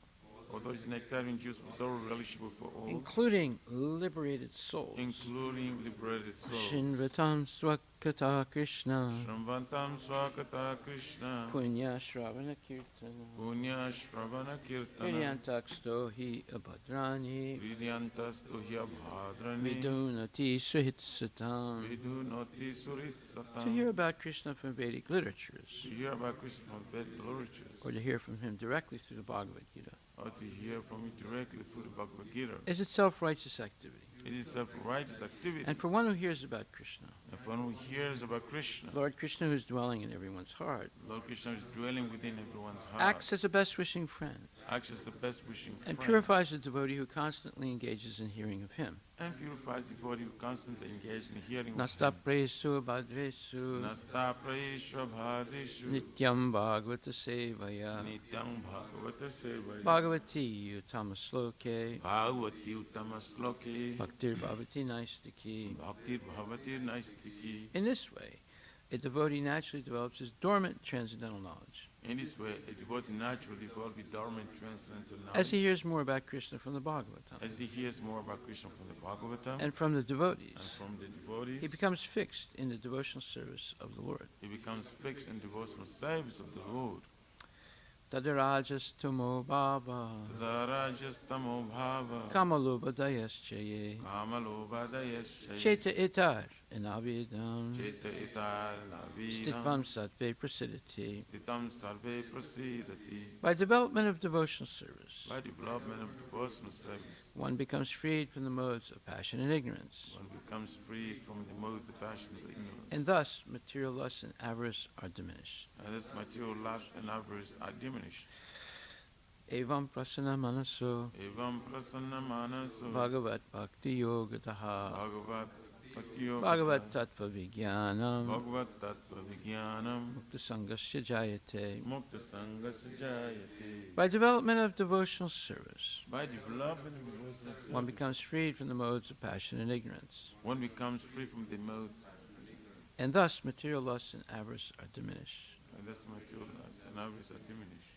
Although its nectarian juice was all relishable for all, including liberated souls. including liberated souls. Shinvatam Swakata Krishna, Shramvantam Swakata Krishna. Punya Shravana Kirtana, Punya Shravana Kirtana. Hridyantaksto hi abhadrani, Vidyantas Tuhya Bhadrani. Vidunati Suhitsatam. Vidunoti Surit Satam. To hear about Krishna from Vedic literatures, To hear about Krishna from Vedic literatures, or to hear from him directly through the Bhagavad Gita, or to hear from it directly through the Bhagavad Gita, is itself righteous activity. it is self-righteous activity. And for one who hears about Krishna, And for one who hears about Krishna, Lord Krishna, who is dwelling in everyone's heart, Lord Krishna is dwelling within everyone's heart, acts as a best wishing friend, acts as the best wishing and friend, purifies the devotee who constantly engages in hearing of him. and purifies the devotee who constantly engaged in hearing of Nasta him. presu bhadresu Nasta praishva bhadrishu nityam bhagavata sevaya nityam bhagavata sevaya bhagavati utama sloke bhagavati uttama sloke bhaktir bhavati naistiki. bhaktir bhavati naistiki. In this way, a devotee naturally develops his dormant transcendental knowledge. In this way, a devotee naturally develops the dormant transcendental knowledge. As he hears more about Krishna from the Bhagavatam As he hears more about Krishna from the Bhagavatam and from the devotees, and from the devotees, he becomes fixed in the devotional service of the Lord. he becomes fixed in devotional service of the Lord. Tadarajas tumo bhava Tadarajastamo bhava kamalubhadayaschaye kamalobhadayasya cheta itar inavidam cheta itar navidam stitvam sattve prasidati. stitam sarve prasidati. By development of devotional service, By development of devotional service, one becomes freed from the modes of passion and ignorance, one becomes free from the modes of passion and ignorance. and thus material lust and avarice are diminished. And this material lust and avarice are diminished. Evam prasana manaso Evam prasanna manaso bhagavat bhakti yogataha bhagavat bhaktiyo bhagavat tattva vijnanam bhagavat tattva vijnanam mukta sangasya jayate. mukta sangasya jayate. By development of devotional service, By development of devotional service, one becomes freed from the modes of passion and ignorance, one becomes free from the modes, and thus material lust and avarice are diminished. and this material lust and avarice are diminished.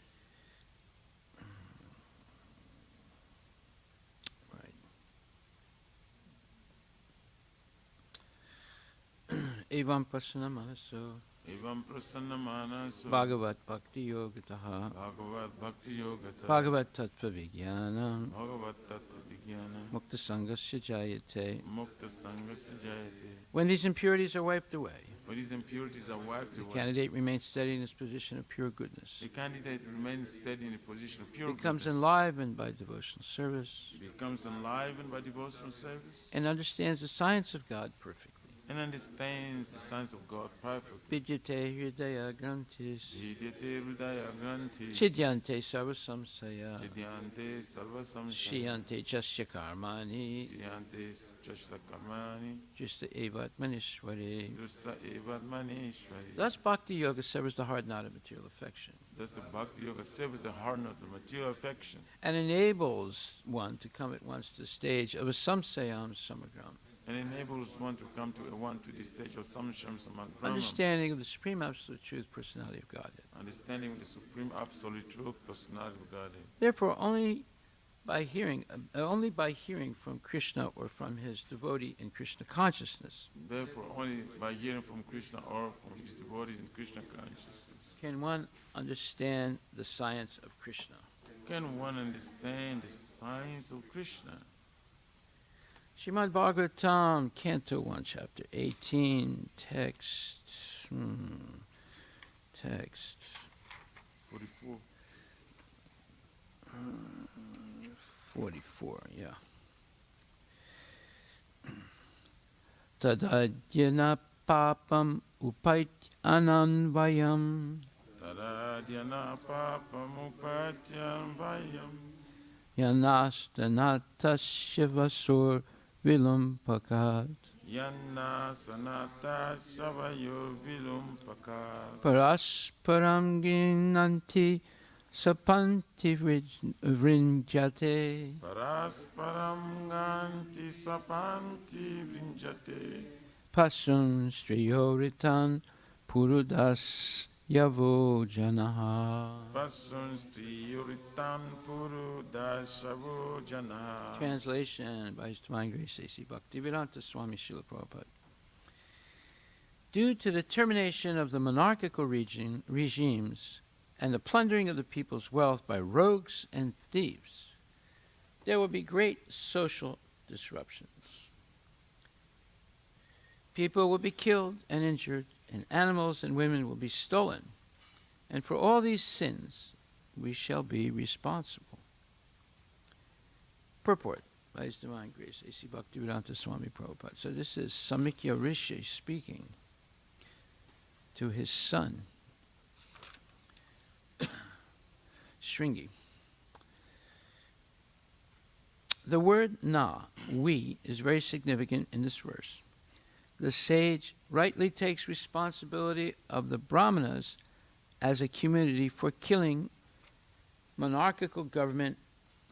Evam prasana manaso Evam prasannamanaso Bhagavat Bhakti Yogataha Bhagavad Bhakti Yogata Bhagavat Tattva Vijnanam Bhagavad Tattva Vijnana Mukta Sangasya Jayate. Mukta Sangasya Jayate. When these impurities are wiped away, When these impurities are wiped the away, candidate remains steady in his position of pure goodness. the candidate remains steady in a position of pure Becomes goodness. enlivened by devotional service Becomes enlivened by devotional service and understands the science of God perfectly. and understands the science of God perfectly. Vidyate Hridaya Grantis Vidyate Hridaya Granthis Chidyante Sarva Samsaya Chidyante Sarva Samsaya Shiyante Jasya Karmani Chidyante Chashta Karmani Justa Evat Manishwari. Drusta Evad Manishwari. Thus Bhakti Yoga severs the hard knot of material affection Thus the Bhakti Yoga severs the hard knot of material affection and enables one to come at once to the stage of a samsayam samagram, and enables one to come to the stage of samsham samagrama, understanding of the Supreme Absolute Truth, Personality of Godhead. understanding the supreme absolute truth, personality of Godhead. Therefore, only by hearing from Krishna or from his devotee in Krishna consciousness Therefore, only by hearing from Krishna or from his devotees in Krishna consciousness can one understand the science of Krishna. can one understand the science of Krishna. Srimad Bhagavatam, Canto 1, Chapter 18, text 44. 44, yeah. Tadadyana papam upaitananvayam Taradhyana papamupatyam vayam yanastanatasya vasur vilumpakat yanna sanata savayo vilumpakat parasparam ginanti sapanti vrinjate parasparam ganti sapanti vrinjate pasum striyoritan purudas yavo janaha. pasun striyuritan puru dasavo jana. Translation by His Divine Grace A.C. Bhaktivedanta Swami Srila Prabhupada. Due to the termination of the monarchical regimes and the plundering of the people's wealth by rogues and thieves, there will be great social disruptions. People will be killed and injured, and animals and women will be stolen. And for all these sins, we shall be responsible. Purport by His Divine Grace, A.C. Bhaktivedanta Swami Prabhupada. So this is Samikya Rishi speaking to his son, Shringi. The word na, we, is very significant in this verse. The sage rightly takes responsibility of the Brahmanas as a community for killing monarchical government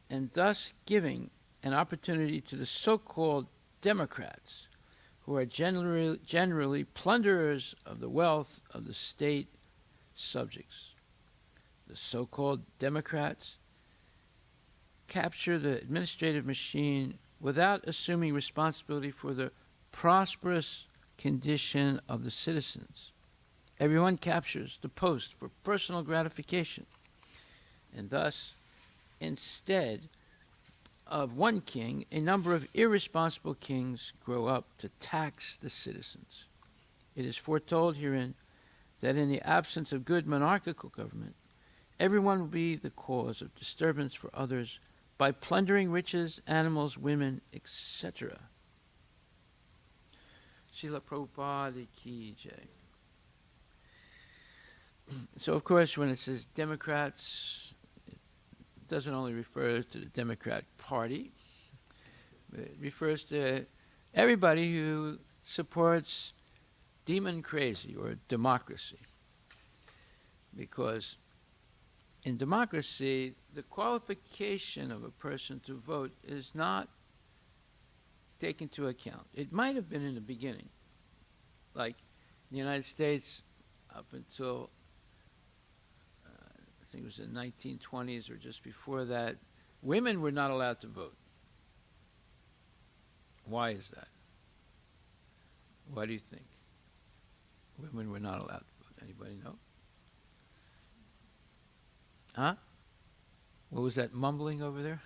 and thus giving an opportunity to the so-called Democrats, who are generally plunderers of the wealth of the state subjects. The so-called Democrats capture the administrative machine without assuming responsibility for the prosperous condition of the citizens. Everyone captures the post for personal gratification, and thus, instead of one king, a number of irresponsible kings grow up to tax the citizens. It is foretold herein that in the absence of good monarchical government, everyone will be the cause of disturbance for others by plundering riches, animals, women, etc. Srila Prabhupada Ki Jai. So, of course, when it says Democrats, it doesn't only refer to the Democrat Party. It refers to everybody who supports demon crazy or democracy. Because in democracy, the qualification of a person to vote is not taken into account. It might have been in the beginning. Like in the United States, up until I think it was the 1920s or just before that, women were not allowed to vote. Why is that? Why do you think women were not allowed to vote? Anybody know? Huh? What was that mumbling over there?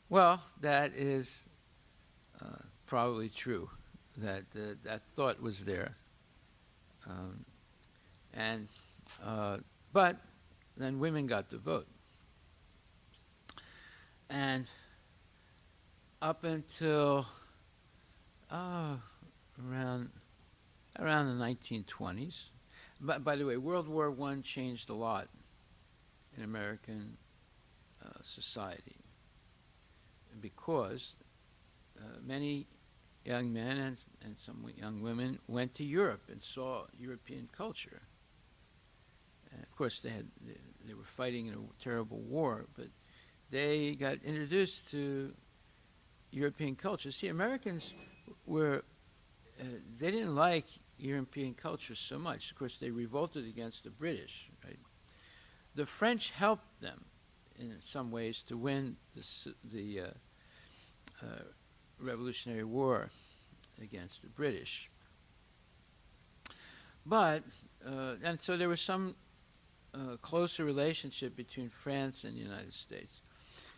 Well, that is probably true. That thought was there, and but then women got to vote, and up until around the 1920s. By the way, World War I changed a lot in American society because many young men and some young women went to Europe and saw European culture. And of course, they were fighting in a terrible war, but they got introduced to European culture. See, Americans were they didn't like European culture so much. Of course, they revolted against the British. Right? The French helped them in some ways to win the Revolutionary War against the British. But and so there was some closer relationship between France and the United States.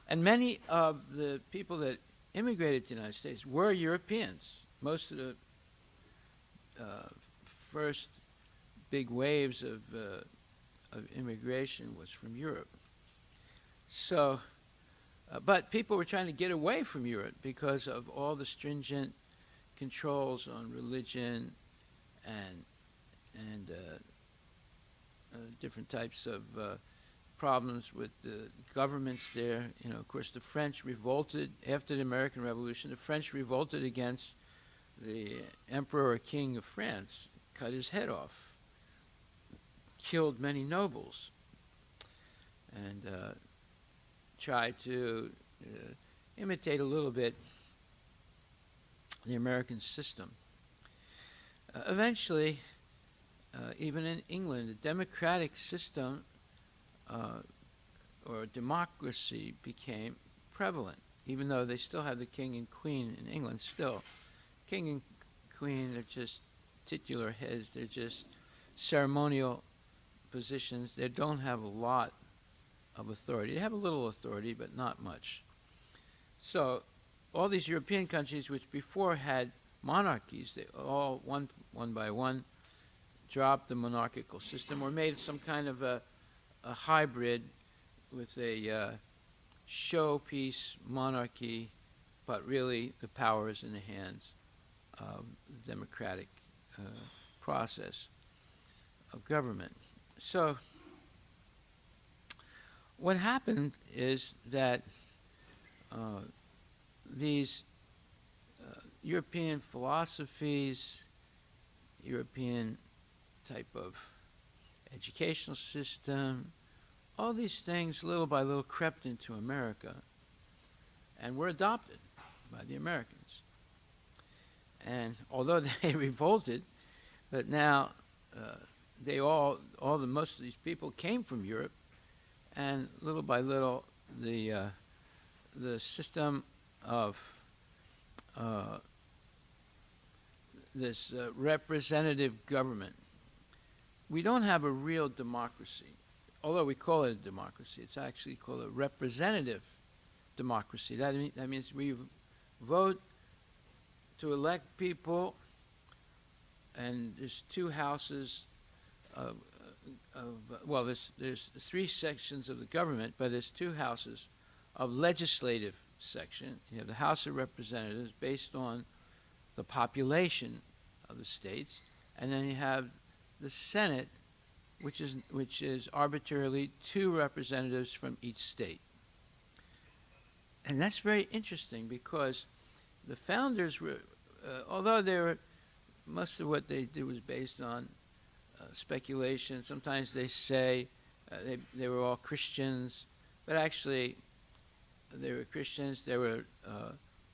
And many of the people that immigrated to the United States were Europeans. Most of the first big waves of immigration was from Europe. So, but people were trying to get away from Europe because of all the stringent controls on religion and different types of problems with the governments there. You know, of course, the French revolted after the American Revolution. The French revolted against the Emperor or King of France, cut his head off, killed many nobles, and tried to imitate a little bit the American system. Eventually, even in England, the democratic system or democracy became prevalent, even though they still have the king and queen in England. Still, king and queen are just titular heads. They're just ceremonial positions. They don't have a lot of authority. They have a little authority, but not much. So all these European countries, which before had monarchies, they all, one by one, dropped the monarchical system or made some kind of a hybrid with a showpiece monarchy, but really the power is in the hands of the democratic process of government. So what happened is that these European philosophies, European type of educational system, all these things little by little crept into America and were adopted by the Americans. And although they revolted, but now most of these people came from Europe, and little by little the system of this representative government. We don't have a real democracy. Although we call it a democracy, it's actually called a representative democracy. That means we vote to elect people, and there's two houses there's three sections of the government, but there's two houses of legislative section. You have the House of Representatives based on the population of the states, and then you have the Senate, which is arbitrarily two representatives from each state. And that's very interesting because the founders were, although most of what they did was based on speculation. Sometimes they say they were all Christians, but actually they were Christians. They were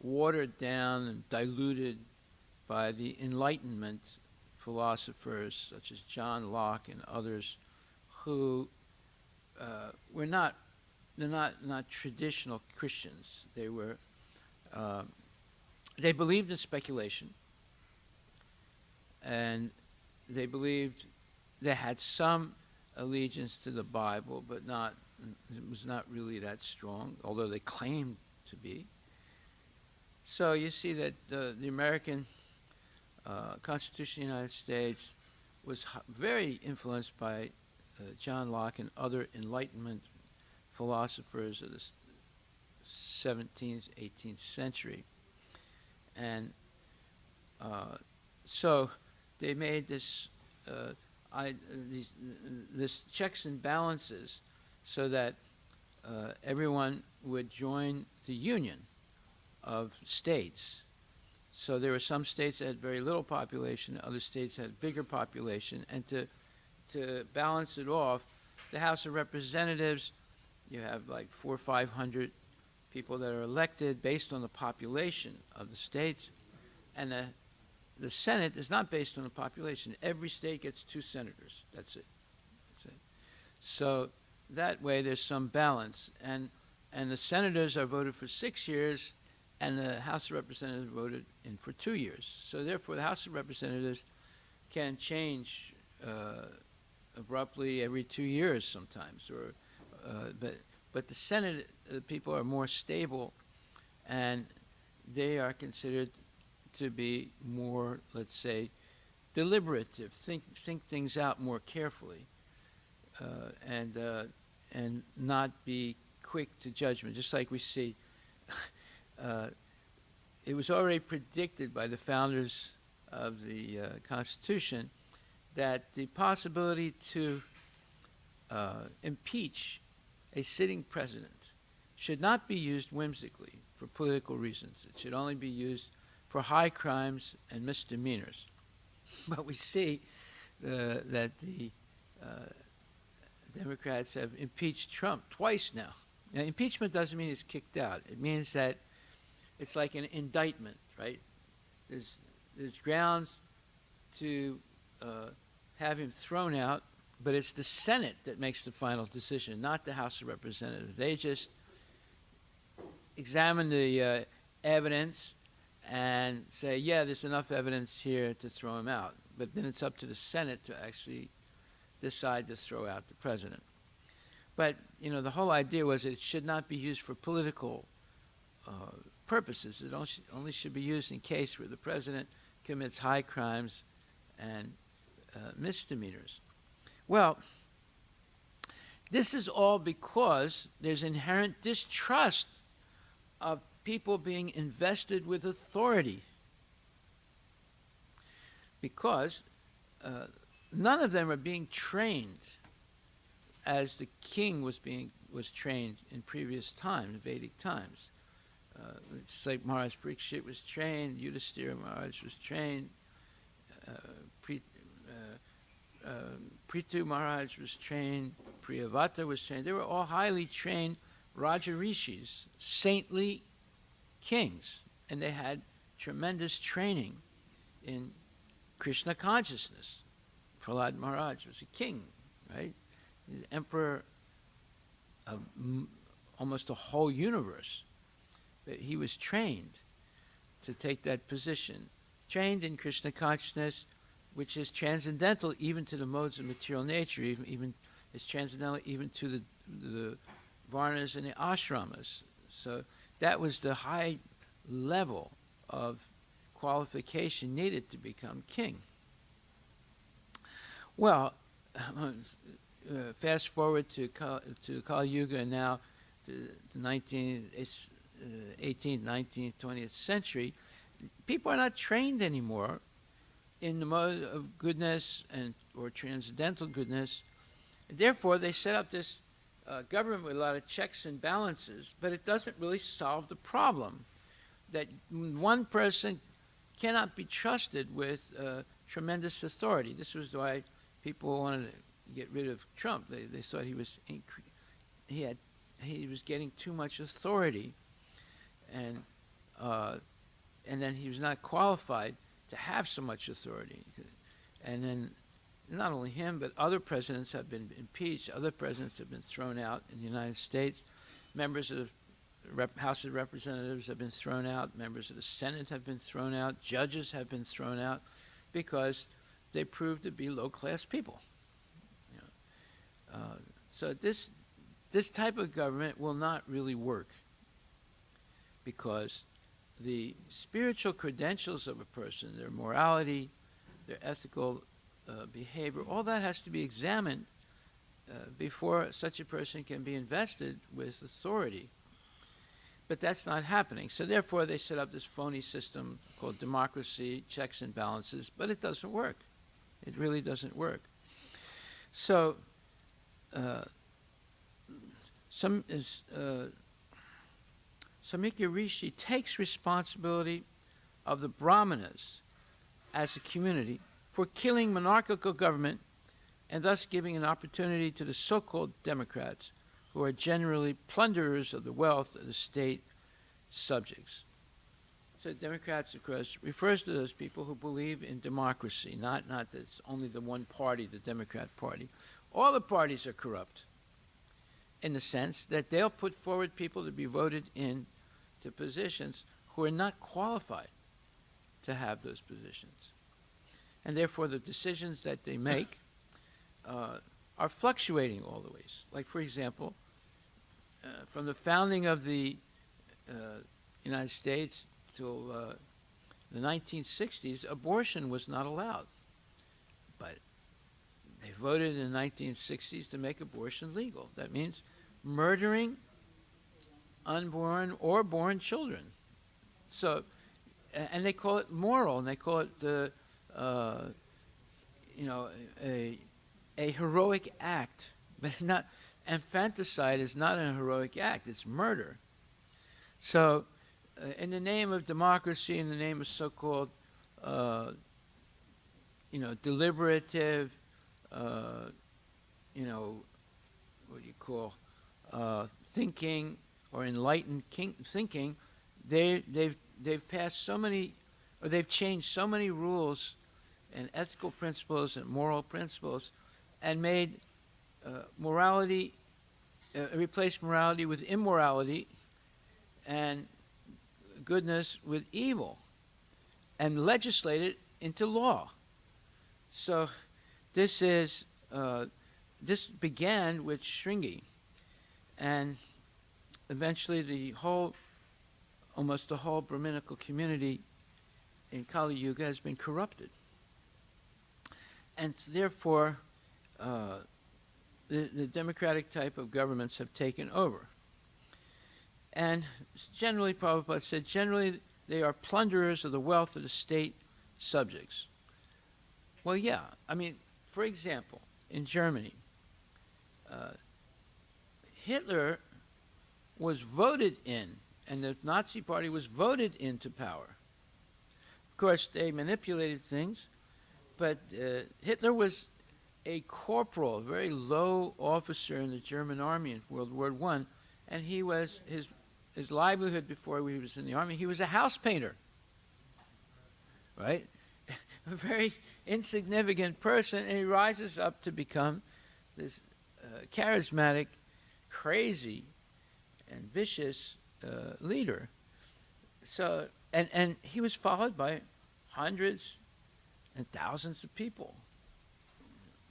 watered down and diluted by the Enlightenment philosophers such as John Locke and others, who were not traditional Christians. They were they believed in speculation, and they believed they had some allegiance to the Bible, but it was not really that strong, although they claimed to be. So you see that the American Constitution of the United States was very influenced by John Locke and other Enlightenment philosophers of the 17th, 18th century. And so they made this checks and balances so that everyone would join the union of states. So there were some states that had very little population, other states had bigger population, and to balance it off, the House of Representatives, you have like 400 or 500 people that are elected based on the population of the states, and the Senate is not based on the population. Every state gets 2 senators. That's it. So that way there's some balance, and the senators are voted for 6 years, and the House of Representatives voted in for 2 years. So therefore, the House of Representatives can change abruptly every 2 years sometimes, but the Senate people are more stable, and they are considered to be more, let's say, deliberative, think things out more carefully, and not be quick to judgment. Just like we see, it was already predicted by the founders of the Constitution that the possibility to impeach a sitting president should not be used whimsically for political reasons. It should only be used for high crimes and misdemeanors. But we see that the Democrats have impeached Trump twice now. Now, impeachment doesn't mean he's kicked out. It means that it's like an indictment, right? There's grounds to have him thrown out, but it's the Senate that makes the final decision, not the House of Representatives. They just examine the evidence and say, yeah, there's enough evidence here to throw him out. But then it's up to the Senate to actually decide to throw out the president. But, the whole idea was it should not be used for political purposes. It only should be used in case where the president commits high crimes and misdemeanors. Well, this is all because there's inherent distrust of people being invested with authority, because none of them are being trained as the king was trained in previous times, Vedic times. It's like Maharaj Parikshit was trained, Yudhisthira Maharaj was trained, Prithu Maharaj was trained, Priyavata was trained. They were all highly trained Raja Rishis, saintly kings, and they had tremendous training in Krishna consciousness. Prahlad Maharaj was a king, right? He's the emperor of almost the whole universe. But he was trained to take that position, trained in Krishna consciousness, which is transcendental even to the modes of material nature, even it's transcendental even to the varnas and the ashramas. So that was the high level of qualification needed to become king. Well, fast forward to Kali Yuga, and now to the 18th, 19th, 20th century. People are not trained anymore in the mode of goodness or transcendental goodness. Therefore, they set up this government with a lot of checks and balances, but it doesn't really solve the problem that one person cannot be trusted with tremendous authority. This was why people wanted to get rid of Trump. They thought he was getting too much authority, and then he was not qualified to have so much authority. And then not only him, but other presidents have been impeached. Other presidents have been thrown out in the United States. Members of House of Representatives have been thrown out, members of the Senate have been thrown out, judges have been thrown out because they proved to be low-class people. So this type of government will not really work because the spiritual credentials of a person, their morality, their ethical behavior, all that has to be examined before such a person can be invested with authority. But that's not happening. So therefore they set up this phony system called democracy, checks and balances, but it doesn't work. It really doesn't work. So Samikya Rishi takes responsibility of the Brahmanas as a community for killing monarchical government and thus giving an opportunity to the so-called Democrats, who are generally plunderers of the wealth of the state subjects. So Democrats, of course, refers to those people who believe in democracy, not that it's only the one party, the Democrat Party. All the parties are corrupt in the sense that they'll put forward people to be voted in to positions who are not qualified to have those positions. And therefore the decisions that they make are fluctuating all the ways. Like, for example, from the founding of the United States till the 1960s, abortion was not allowed. But they voted in the 1960s to make abortion legal. That means murdering unborn or born children. So, and they call it moral, and they call it, a heroic act. But not, infanticide is not a heroic act, it's murder. So, in the name of democracy, in the name of so-called, deliberative, what do you call, thinking or enlightened thinking, they've passed so many, or they've changed so many rules and ethical principles and moral principles, and made morality, replaced morality with immorality, and goodness with evil, and legislated into law. So this is this began with Shringi, and eventually almost the whole Brahminical community in Kali Yuga has been corrupted, and therefore the democratic type of governments have taken over. And generally, Prabhupada said, generally they are plunderers of the wealth of the state subjects. Well, yeah. I mean, for example, in Germany, Hitler was voted in, and the Nazi Party was voted into power. Of course, they manipulated things, but Hitler was a corporal, a very low officer in the German army in World War I, and he was, his livelihood before he was in the army, he was a house painter, right? A very insignificant person, and he rises up to become this charismatic, crazy, and vicious leader. So, and he was followed by hundreds and thousands of people.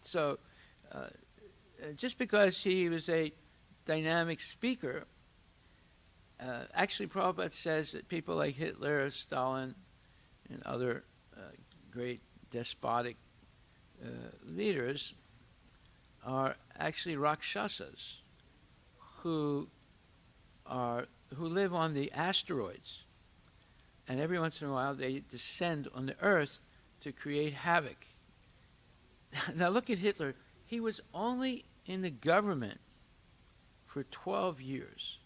So, just because he was a dynamic speaker, actually Prabhupada says that people like Hitler, Stalin, and other great despotic leaders are actually Rakshasas who live on the asteroids, and every once in a while they descend on the earth to create havoc. Now look at Hitler. He was only in the government for 12 years.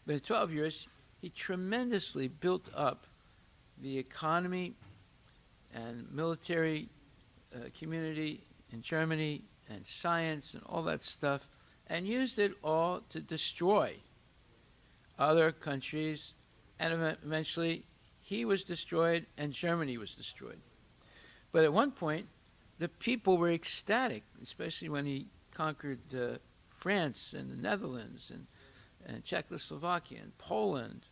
But in 12 years, he tremendously built up the economy and military community in Germany and science and all that stuff, and used it all to destroy other countries, and eventually he was destroyed and Germany was destroyed. But at one point, the people were ecstatic, especially when he conquered France and the Netherlands and Czechoslovakia and Poland.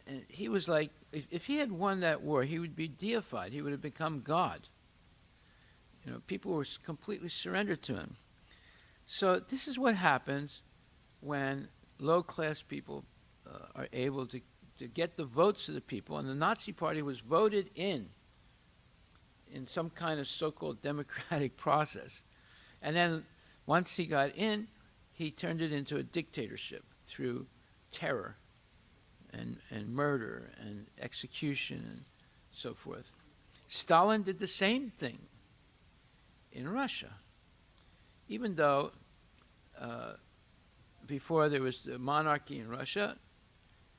And he was like, if he had won that war, he would be deified. He would have become God. You know, people were completely surrendered to him. So this is what happens when low-class people are able to get the votes of the people. And the Nazi Party was voted in some kind of so-called democratic process. And then once he got in, he turned it into a dictatorship through terror and murder and execution and so forth. Stalin did the same thing in Russia. Even though before there was the monarchy in Russia,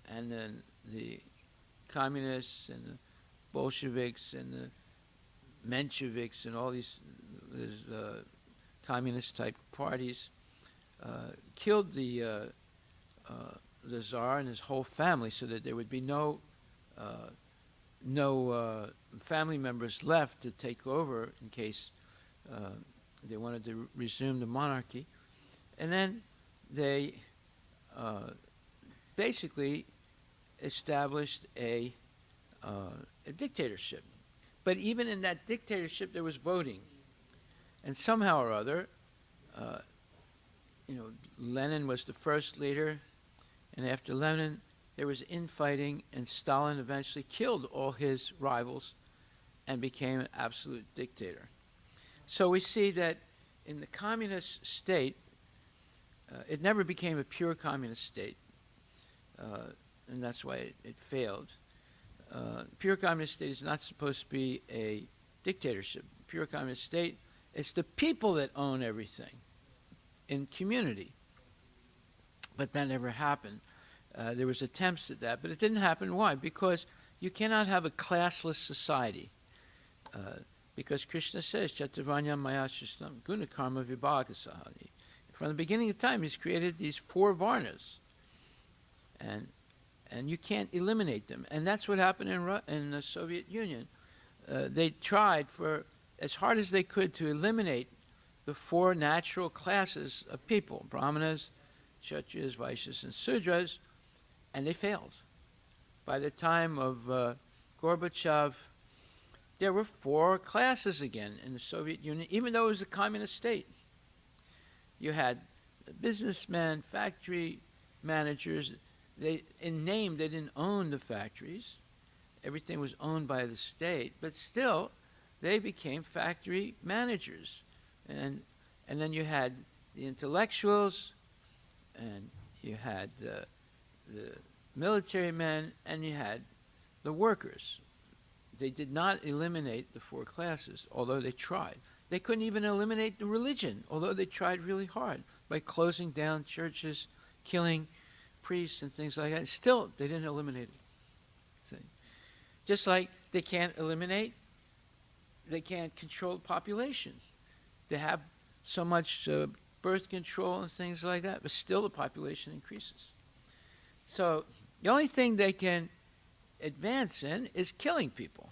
and then the communists and the Bolsheviks and the Mensheviks and all these communist-type parties killed the Tsar and his whole family, so that there would be no family members left to take over in case they wanted to resume the monarchy. And then they basically established a dictatorship. But even in that dictatorship, there was voting. And somehow or other, Lenin was the first leader, and after Lenin, there was infighting, and Stalin eventually killed all his rivals and became an absolute dictator. So we see that in the communist state, it never became a pure communist state, and that's why it failed. Pure communist state is not supposed to be a dictatorship. Pure communist state, it's the people that own everything in community. But that never happened. There was attempts at that, but it didn't happen. Why? Because you cannot have a classless society. Because Krishna says, Chaturvanya Maya Shristam Guna Karma Vibhaga Sahani. From the beginning of time, he's created these 4 varnas. And you can't eliminate them. And that's what happened in the Soviet Union. They tried for as hard as they could to eliminate the 4 natural classes of people, Brahmanas, Kshatriyas, Vaishyas, and Sudras, and they failed. By the time of Gorbachev, there were 4 classes again in the Soviet Union, even though it was a communist state. You had businessmen, factory managers. In name, they didn't own the factories. Everything was owned by the state, but still, they became factory managers. And then you had the intellectuals, and you had the military men, and you had the workers. They did not eliminate the 4 classes, although they tried. They couldn't even eliminate the religion, although they tried really hard by closing down churches, killing priests and things like that. Still, they didn't eliminate it. See? Just like they can't control the population. They have so much birth control and things like that, but still the population increases. So the only thing they can advance in is killing people.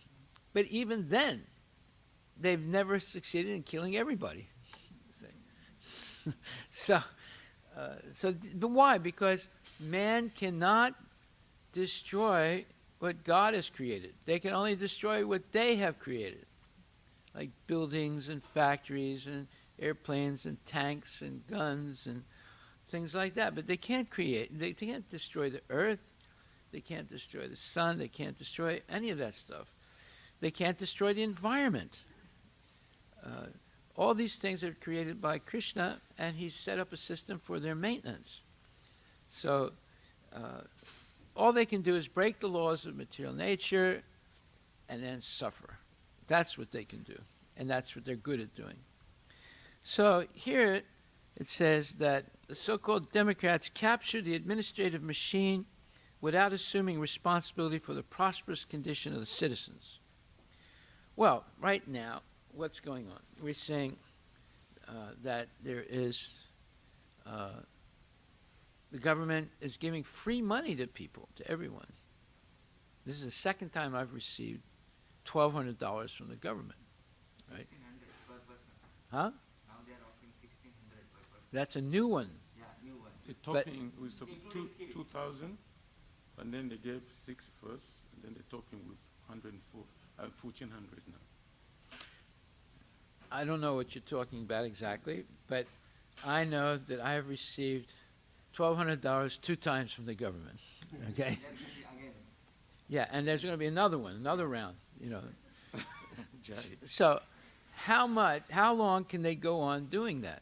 But even then, they've never succeeded in killing everybody. But why? Because man cannot destroy what God has created. They can only destroy what they have created, like buildings and factories and airplanes and tanks and guns and things like that. But they can't destroy the earth. They can't destroy the sun. They can't destroy any of that stuff. They can't destroy the environment. All these things are created by Krishna, and he's set up a system for their maintenance. So all they can do is break the laws of material nature and then suffer. That's what they can do, and that's what they're good at doing. So here it says that the so-called Democrats capture the administrative machine without assuming responsibility for the prosperous condition of the citizens. Well, right now, what's going on? We're saying that there is, the government is giving free money to people, to everyone. This is the second time I've received $1,200 from the government, right? Per person. Huh? Now they are offering 1,600 per person. That's a new one. Yeah, new one. The talking with some 2,000, and then they gave 6 first, and then they're talking with 104, 1,400 now. I don't know what you're talking about exactly, but I know that I have received $1,200 2 times from the government. Okay? Yeah, and there's going to be another one, another round, you know. So how long can they go on doing that?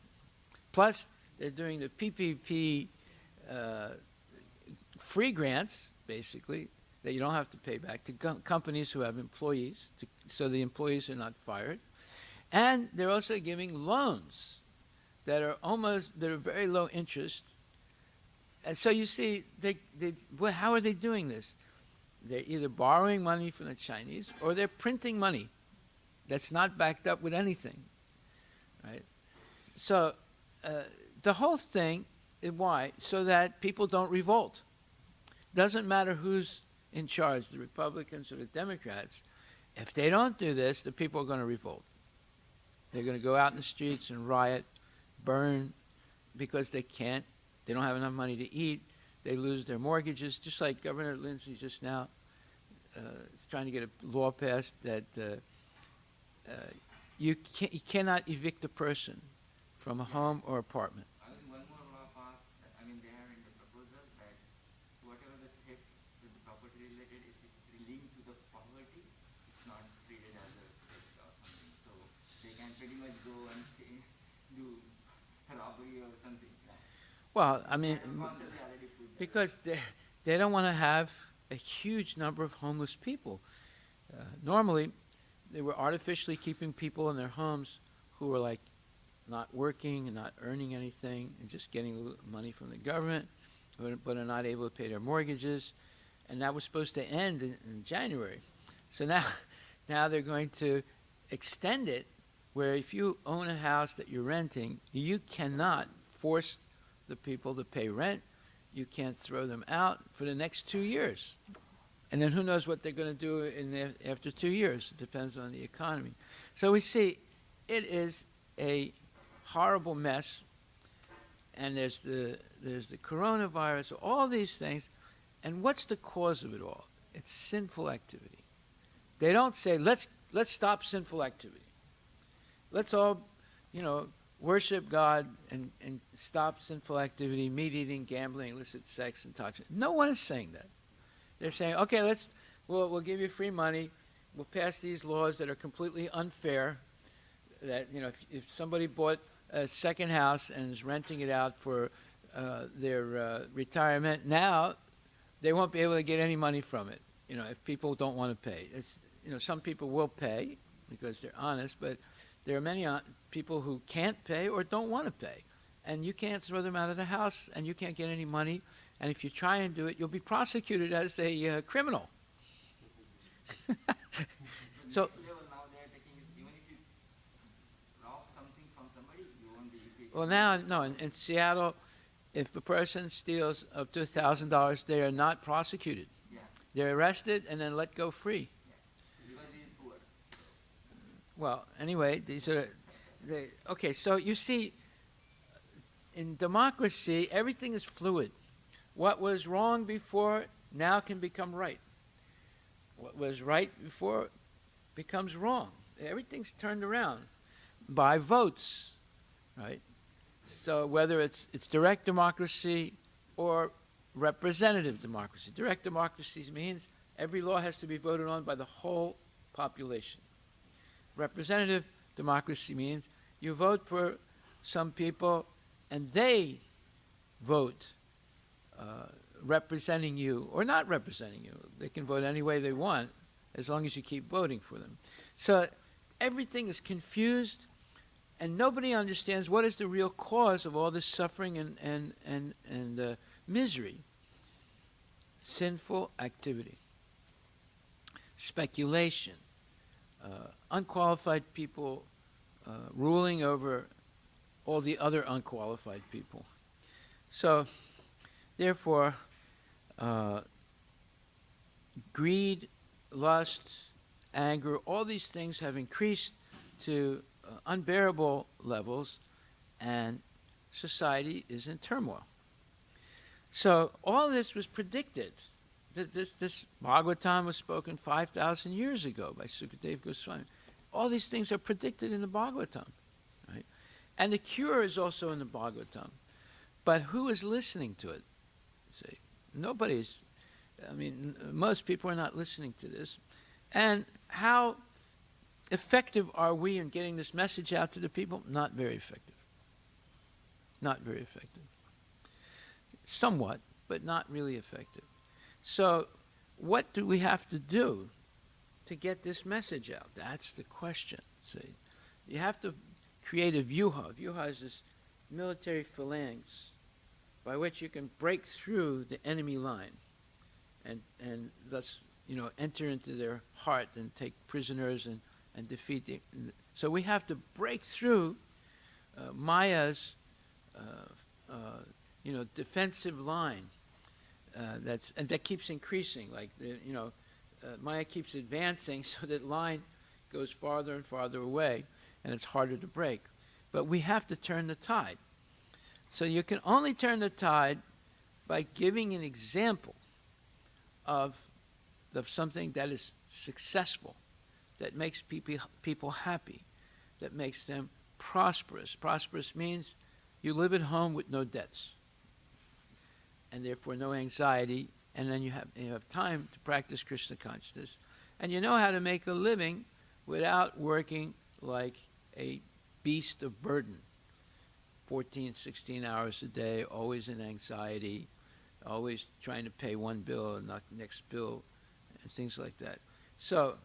Plus, they're doing the PPP free grants, basically, that you don't have to pay back to companies who have employees, so the employees are not fired. And they're also giving loans that are very low interest. And so you see, how are they doing this? They're either borrowing money from the Chinese or they're printing money that's not backed up with anything, right? So the whole thing is why? So that people don't revolt. Doesn't matter who's in charge, the Republicans or the Democrats. If they don't do this, the people are going to revolt. They're going to go out in the streets and riot, burn, because they don't have enough money to eat. They lose their mortgages, just like Governor Lindsay just now is trying to get a law passed that you cannot evict a person from a home or apartment. One more law passed. They have in the proposal that whatever the theft with the property related, if it's linked to the poverty, it's not treated as a theft or something. So they can pretty much go and do robbery or something. Well, because they don't want to have a huge number of homeless people. Normally, they were artificially keeping people in their homes who were like not working and not earning anything and just getting money from the government, but are not able to pay their mortgages. And that was supposed to end in January. So now they're going to extend it where if you own a house that you're renting, you cannot force the people to pay rent. You can't throw them out for the next 2 years. And then who knows what they're going to do after 2 years. It depends on the economy. So we see it is a horrible mess. And there's the coronavirus, all these things. And what's the cause of it all? It's sinful activity. They don't say, let's stop sinful activity. Let's all, worship God and stop sinful activity, meat eating, gambling, illicit sex, and toxic. No one is saying that. They're saying, okay, we'll give you free money. We'll pass these laws that are completely unfair. That if somebody bought a second house and is renting it out for their retirement, now they won't be able to get any money from it. If people don't want to pay, some people will pay because they're honest, but there are many people who can't pay or don't want to pay. And you can't throw them out of the house, and you can't get any money. And if you try and do it, you'll be prosecuted as a criminal. So, Now they're taking it, even if you rob something from somebody, you won't be able. well, now, no, in Seattle, if a person steals up to $1,000, they are not prosecuted. Yeah. They're arrested and then let go free. Because he's poor. Well, anyway, okay, so you see, in democracy, everything is fluid. What was wrong before now can become right. What was right before becomes wrong. Everything's turned around by votes, right? So whether it's direct democracy or representative democracy. Direct democracy means every law has to be voted on by the whole population. Representative democracy means you vote for some people and they vote representing you or not representing you. They can vote any way they want as long as you keep voting for them. So everything is confused and nobody understands what is the real cause of all this suffering and misery. Sinful activity, speculation, unqualified people ruling over all the other unqualified people. So, therefore, greed, lust, anger, all these things have increased to unbearable levels, and society is in turmoil. So all this was predicted. This Bhagavatam was spoken 5,000 years ago by Sukadeva Goswami. All these things are predicted in the Bhagavatam, right? And the cure is also in the Bhagavatam. But who is listening to it? See, nobody's. I mean, most people are not listening to this. And how effective are we in getting this message out to the people? Not very effective. Not very effective. Somewhat, but not really effective. So what do we have to do to get this message out? That's the question. See, you have to create a vyuha. Vyuha is this military phalanx by which you can break through the enemy line and thus, enter into their heart and take prisoners and defeat the. So we have to break through Maya's, defensive line. That keeps increasing. Like Maya keeps advancing, so that line goes farther and farther away, and it's harder to break. But we have to turn the tide. So you can only turn the tide by giving an example of something that is successful, that makes people happy, that makes them prosperous. Prosperous means you live at home with no debts, and therefore no anxiety, and then you have time to practice Krishna consciousness, and you know how to make a living without working like a beast of burden, 14, 16 hours a day, always in anxiety, always trying to pay one bill and not the next bill, and things like that. So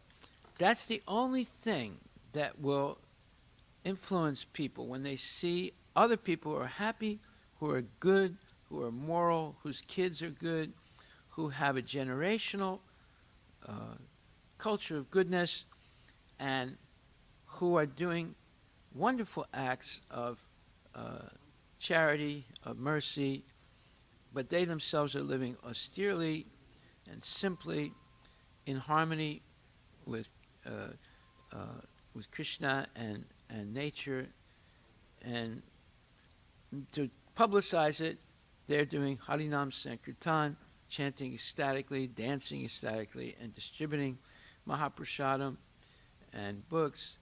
that's the only thing that will influence people when they see other people who are happy, who are good, who are moral, whose kids are good, who have a generational culture of goodness, and who are doing wonderful acts of charity, of mercy, but they themselves are living austerely and simply in harmony with Krishna and nature. And to publicize it, they're doing Harinam Sankirtan, chanting ecstatically, dancing ecstatically, and distributing Mahaprasadam and books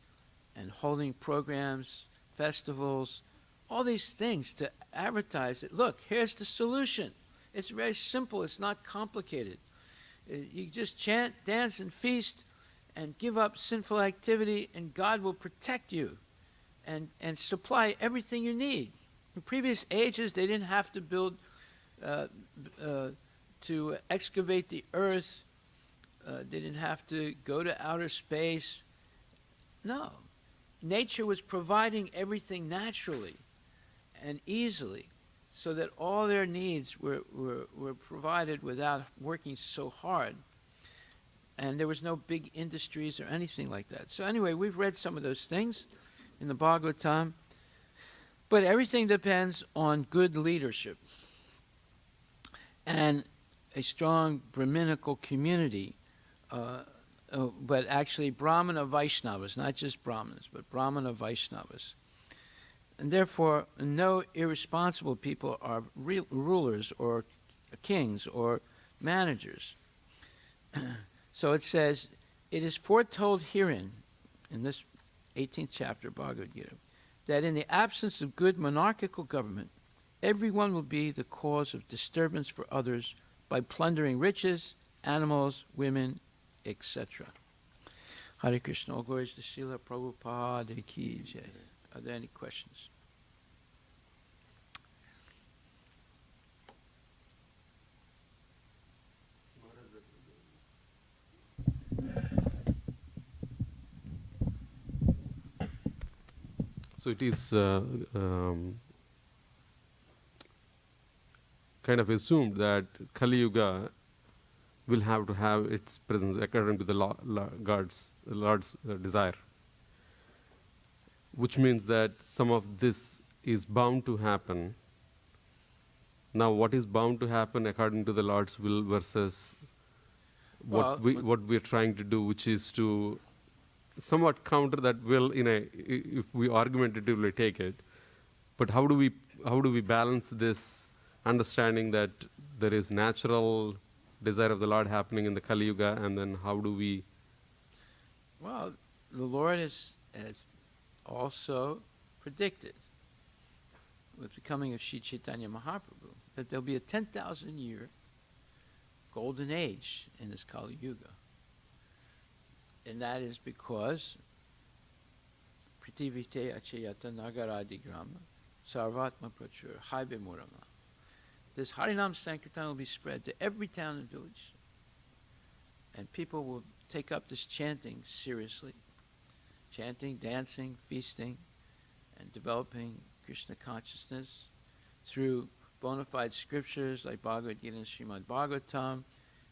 and holding programs, festivals, all these things to advertise it. Look, here's the solution. It's very simple. It's not complicated. You just chant, dance, and feast, and give up sinful activity, and God will protect you and supply everything you need. In previous ages, they didn't have to build, to excavate the earth. They didn't have to go to outer space. No. Nature was providing everything naturally and easily, so that all their needs were provided without working so hard. And there was no big industries or anything like that. So anyway, we've read some of those things in the Bhagavatam. But everything depends on good leadership and a strong Brahminical community, but actually Brahmana Vaishnavas, not just Brahmins, but Brahmana Vaishnavas. And therefore, no irresponsible people are rulers or kings or managers. So it says, it is foretold herein, in this 18th chapter, Bhagavad Gita, that in the absence of good monarchical government, everyone will be the cause of disturbance for others by plundering riches, animals, women, etc. Hare Krishna. All glories to Srila Prabhupada ki jai. Are there any questions? So it is kind of assumed that Kali Yuga will have to have its presence according to the Lord's desire, which means that some of this is bound to happen. Now, what is bound to happen according to the Lord's will versus what we are trying to do, which is to somewhat counter that will if we argumentatively take it. But how do we balance this understanding that there is natural desire of the Lord happening in the Kali Yuga, and then how do we? Well, the Lord has also predicted with the coming of Sri Chaitanya Mahaprabhu that there'll be a 10,000-year golden age in this Kali Yuga. And that is because Pritivite Achayata Nagaradi Grama Sarvatma Prachur Haibe Murama. This Harinam Sankirtan will be spread to every town and village. And people will take up this chanting seriously. Chanting, dancing, feasting, and developing Krishna consciousness through bona fide scriptures like Bhagavad Gita and Srimad Bhagavatam,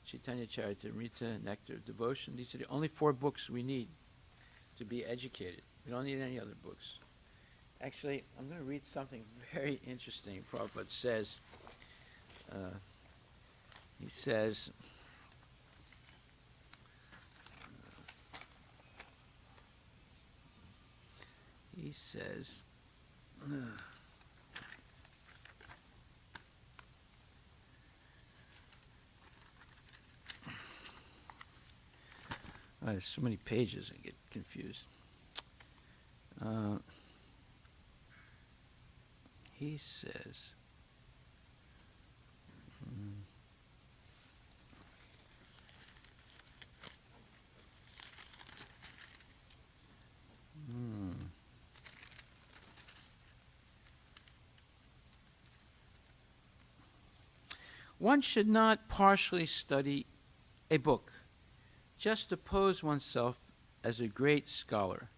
Chaitanya Charitamrita, Nectar of Devotion. These are the only 4 books we need to be educated. We don't need any other books. Actually, I'm going to read something very interesting. Prabhupada says, he says, there's so many pages, I get confused. He says, one should not partially study a book, just to pose oneself as a great scholar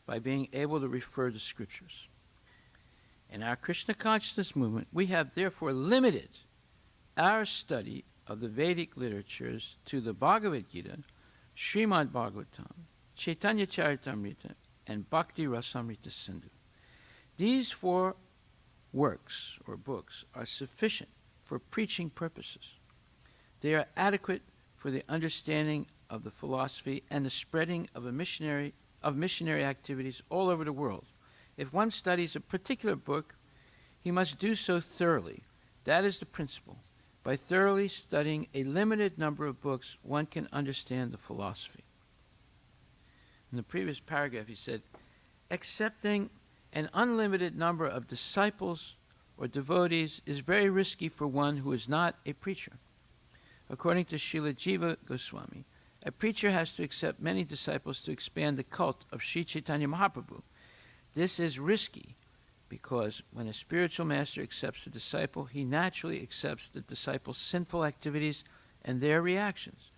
by being able to refer to scriptures. In our Krishna consciousness movement, we have therefore limited our study of the Vedic literatures to the Bhagavad Gita, Srimad Bhagavatam, Chaitanya Charitamrita, and Bhakti Rasamrita Sindhu. These 4 works or books are sufficient for preaching purposes. They are adequate for the understanding of the philosophy and the spreading of missionary activities all over the world. If one studies a particular book, he must do so thoroughly. That is the principle. By thoroughly studying a limited number of books, one can understand the philosophy. In the previous paragraph, he said, accepting an unlimited number of disciples or devotees is very risky for one who is not a preacher. According to Srila Jiva Goswami, a preacher has to accept many disciples to expand the cult of Sri Chaitanya Mahaprabhu. This is risky because when a spiritual master accepts a disciple, he naturally accepts the disciple's sinful activities and their reactions.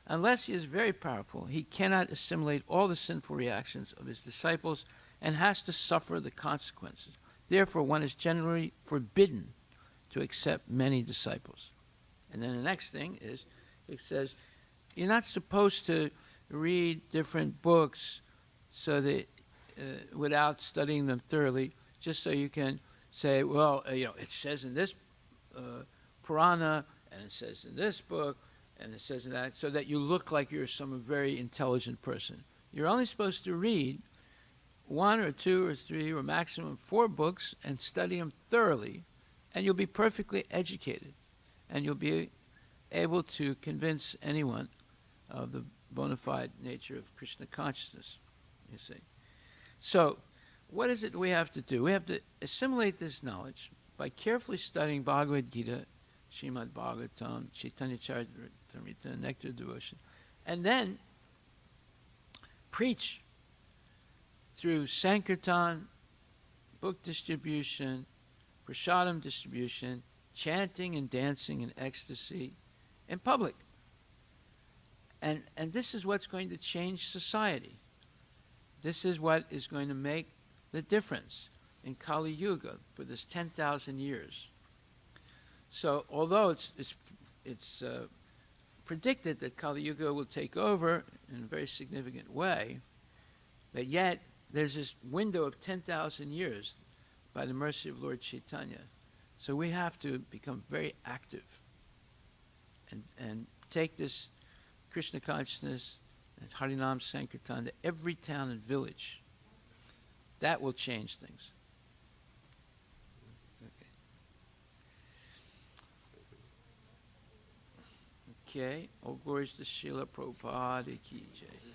Unless he is very powerful, he cannot assimilate all the sinful reactions of his disciples and has to suffer the consequences. Therefore, one is generally forbidden to accept many disciples. And then the next thing is, it says, you're not supposed to read different books so that without studying them thoroughly, just so you can say, well, it says in this Purana, and it says in this book, and it says in that, so that you look like you're some very intelligent person. You're only supposed to read 1 or 2 or 3 or maximum 4 books and study them thoroughly, and you'll be perfectly educated, and you'll be able to convince anyone of the bona fide nature of Krishna consciousness, you see. So, what is it we have to do? We have to assimilate this knowledge by carefully studying Bhagavad Gita, Srimad Bhagavatam, Chaitanya Charitamrita, Nectar of Devotion, and then preach through Sankirtan, book distribution, prasadam distribution, chanting and dancing in ecstasy in public. And this is what's going to change society. This is what is going to make the difference in Kali Yuga for this 10,000 years. So although it's predicted that Kali Yuga will take over in a very significant way, but yet there's this window of 10,000 years by the mercy of Lord Chaitanya. So we have to become very active and take this Krishna consciousness and Harinam Sankirtan to every town and village. That will change things. Okay. Okay. All glories to Srila Prabhupada ki jai.